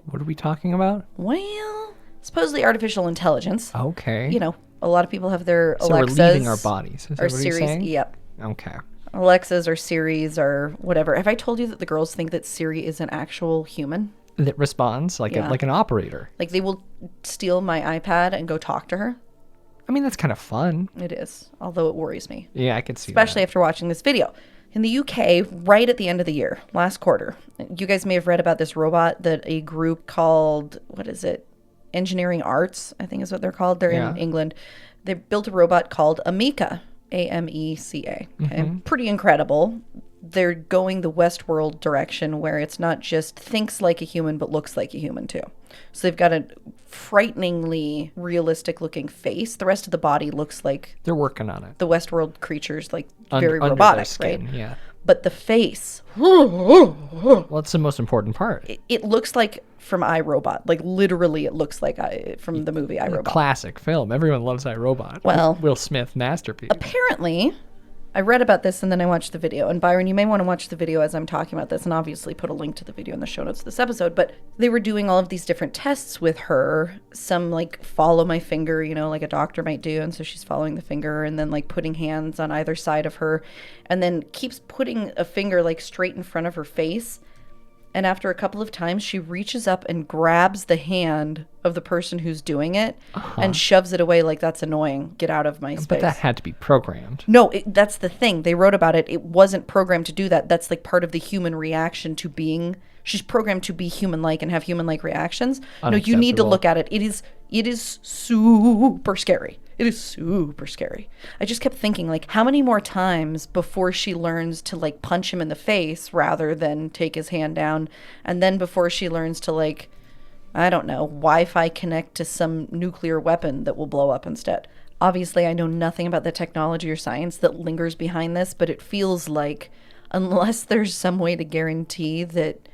What are we talking about? Well, supposedly artificial intelligence. Okay. You know, a lot of people have their so Alexas. we're leaving our bodies. Is that or what you're Series. saying? Yep. Okay. Alexas or Siris or whatever. Have I told you that the girls think that Siri is an actual human? That responds like like an operator. Like they will steal my iPad and go talk to her. I mean, that's kind of fun. It is, although it worries me. Yeah, I can see Especially after watching this video. In the UK, right at the end of the year, last quarter, you guys may have read about this robot that a group called, what is it? Engineering Arts, I think is what they're called. They're in England. They built a robot called Ameca, A-M-E-C-A. Okay? Pretty incredible. They're going the Westworld direction where it's not just thinks like a human, but looks like a human too. So they've got a frighteningly realistic looking face. The rest of the body looks like They're working on it. the Westworld creatures, like Under very their robotic, skin, right? Yeah. But the face, Well, that's the most important part. it looks like from iRobot. Like literally, it looks like from the movie iRobot. Classic film. Everyone loves iRobot. Well, Will Smith masterpiece. Apparently, I read about this and then I watched the video. And Byron, you may want to watch the video as I'm talking about this, and obviously put a link to the video in the show notes of this episode. But they were doing all of these different tests with her. Some like follow my finger, you know, like a doctor might do. And so she's following the finger and then like putting hands on either side of her and then keeps putting a finger like straight in front of her face. And after a couple of times, she reaches up and grabs the hand of the person who's doing it and shoves it away like, that's annoying. Get out of my space. But that had to be programmed. No, that's the thing. They wrote about it. It wasn't programmed to do that. That's like part of the human reaction to being... She's programmed to be human-like and have human-like reactions. No, you need to look at it. It is super scary. It is super scary. I just kept thinking, like, how many more times before she learns to, like, punch him in the face rather than take his hand down, and then before she learns to, like, I don't know, Wi-Fi connect to some nuclear weapon that will blow up instead. Obviously, I know nothing about the technology or science that lingers behind this, but it feels like unless there's some way to guarantee that,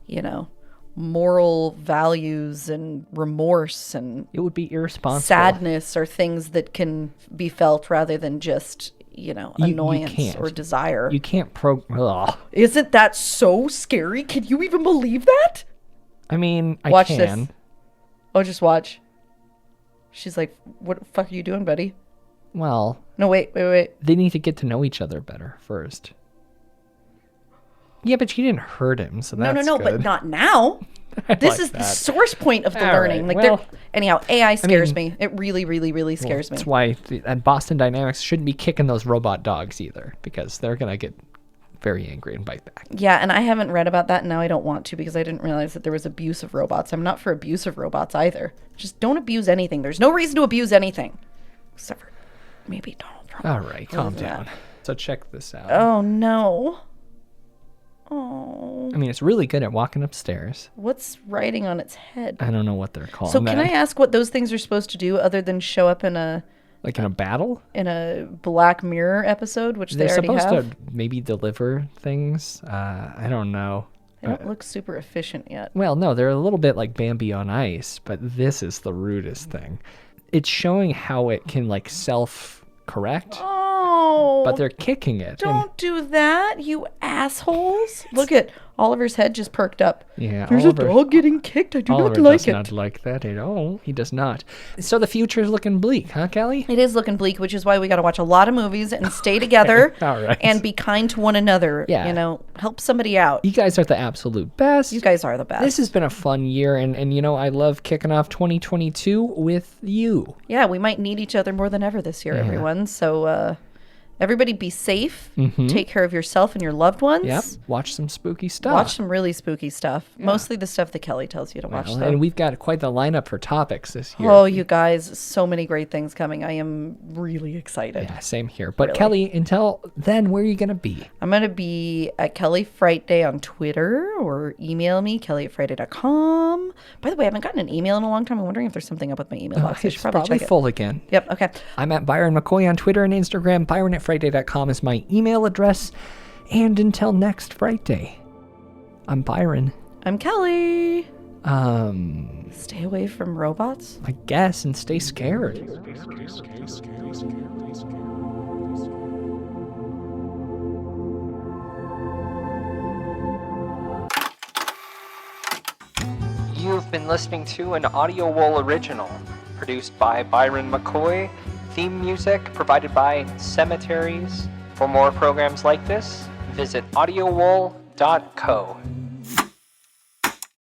you know, moral values and remorse and it would be irresponsible. Sadness are things that can be felt rather than just, you know, annoyance or desire. You can't Isn't that so scary? Can you even believe that? I mean, I watch can. This. Oh, just watch. She's like, what the fuck are you doing, buddy? Well. No, wait. They need to get to know each other better first. Yeah, but she didn't hurt him, so that's No, good. but not now. This is the source point of the learning. Right, Like, well, anyhow, AI scares me. It really, really, really scares me. That's why and Boston Dynamics shouldn't be kicking those robot dogs either, because they're gonna get very angry and bite back. Yeah, and I haven't read about that, and now I don't want to because I didn't realize that there was abuse of robots. I'm not for abuse of robots either. Just don't abuse anything. There's no reason to abuse anything, except for maybe Donald Trump. All right, calm down. So check this out. Oh no. Oh. I mean, it's really good at walking upstairs. What's writing on its head? I don't know what they're calling So can I ask what those things are supposed to do other than show up in a... Like in a battle? In a Black Mirror episode, which They're they already have? supposed to maybe deliver things. I don't know. They don't look super efficient yet. Well, no, they're a little bit like Bambi on ice, but this is the rudest thing. It's showing how it can like self-correct. Oh. But they're kicking it. Don't do that, you assholes. Look at Oliver's head just perked up. Yeah, There's Oliver, a dog getting kicked. I do Oliver not like does it. not like that at all. He does not. So the future is looking bleak, huh, Kelly? It is looking bleak, which is why we got to watch a lot of movies and stay together. All right. And be kind to one another. Yeah. You know, help somebody out. You guys are the absolute best. You guys are the best. This has been a fun year, and you know, I love kicking off 2022 with you. Yeah, we might need each other more than ever this year, everyone. So, everybody be safe. Mm-hmm. Take care of yourself and your loved ones. Yep. Watch some spooky stuff. Watch some really spooky stuff. Yeah. Mostly the stuff that Kelly tells you to watch. And we've got quite the lineup for topics this year. Oh, you guys, so many great things coming. I am really excited. Yeah, same here. But Really. Kelly, until then, where are you going to be? I'm going to be at Kelly Frightday on Twitter, or email me, kelly@frightday.com. By the way, I haven't gotten an email in a long time. I'm wondering if there's something up with my email box. I should It's probably probably check full again. Yep, okay. I'm at Byron McKoy on Twitter and Instagram. Byron@frightday.com is my email address. And until next Frightday, I'm Byron. I'm Kelly. Stay away from robots? I guess, and stay scared. You've been listening to an Audio Wool original, produced by Byron McKoy. Theme music provided by Cemeteries. For more programs like this, visit audiowool.co.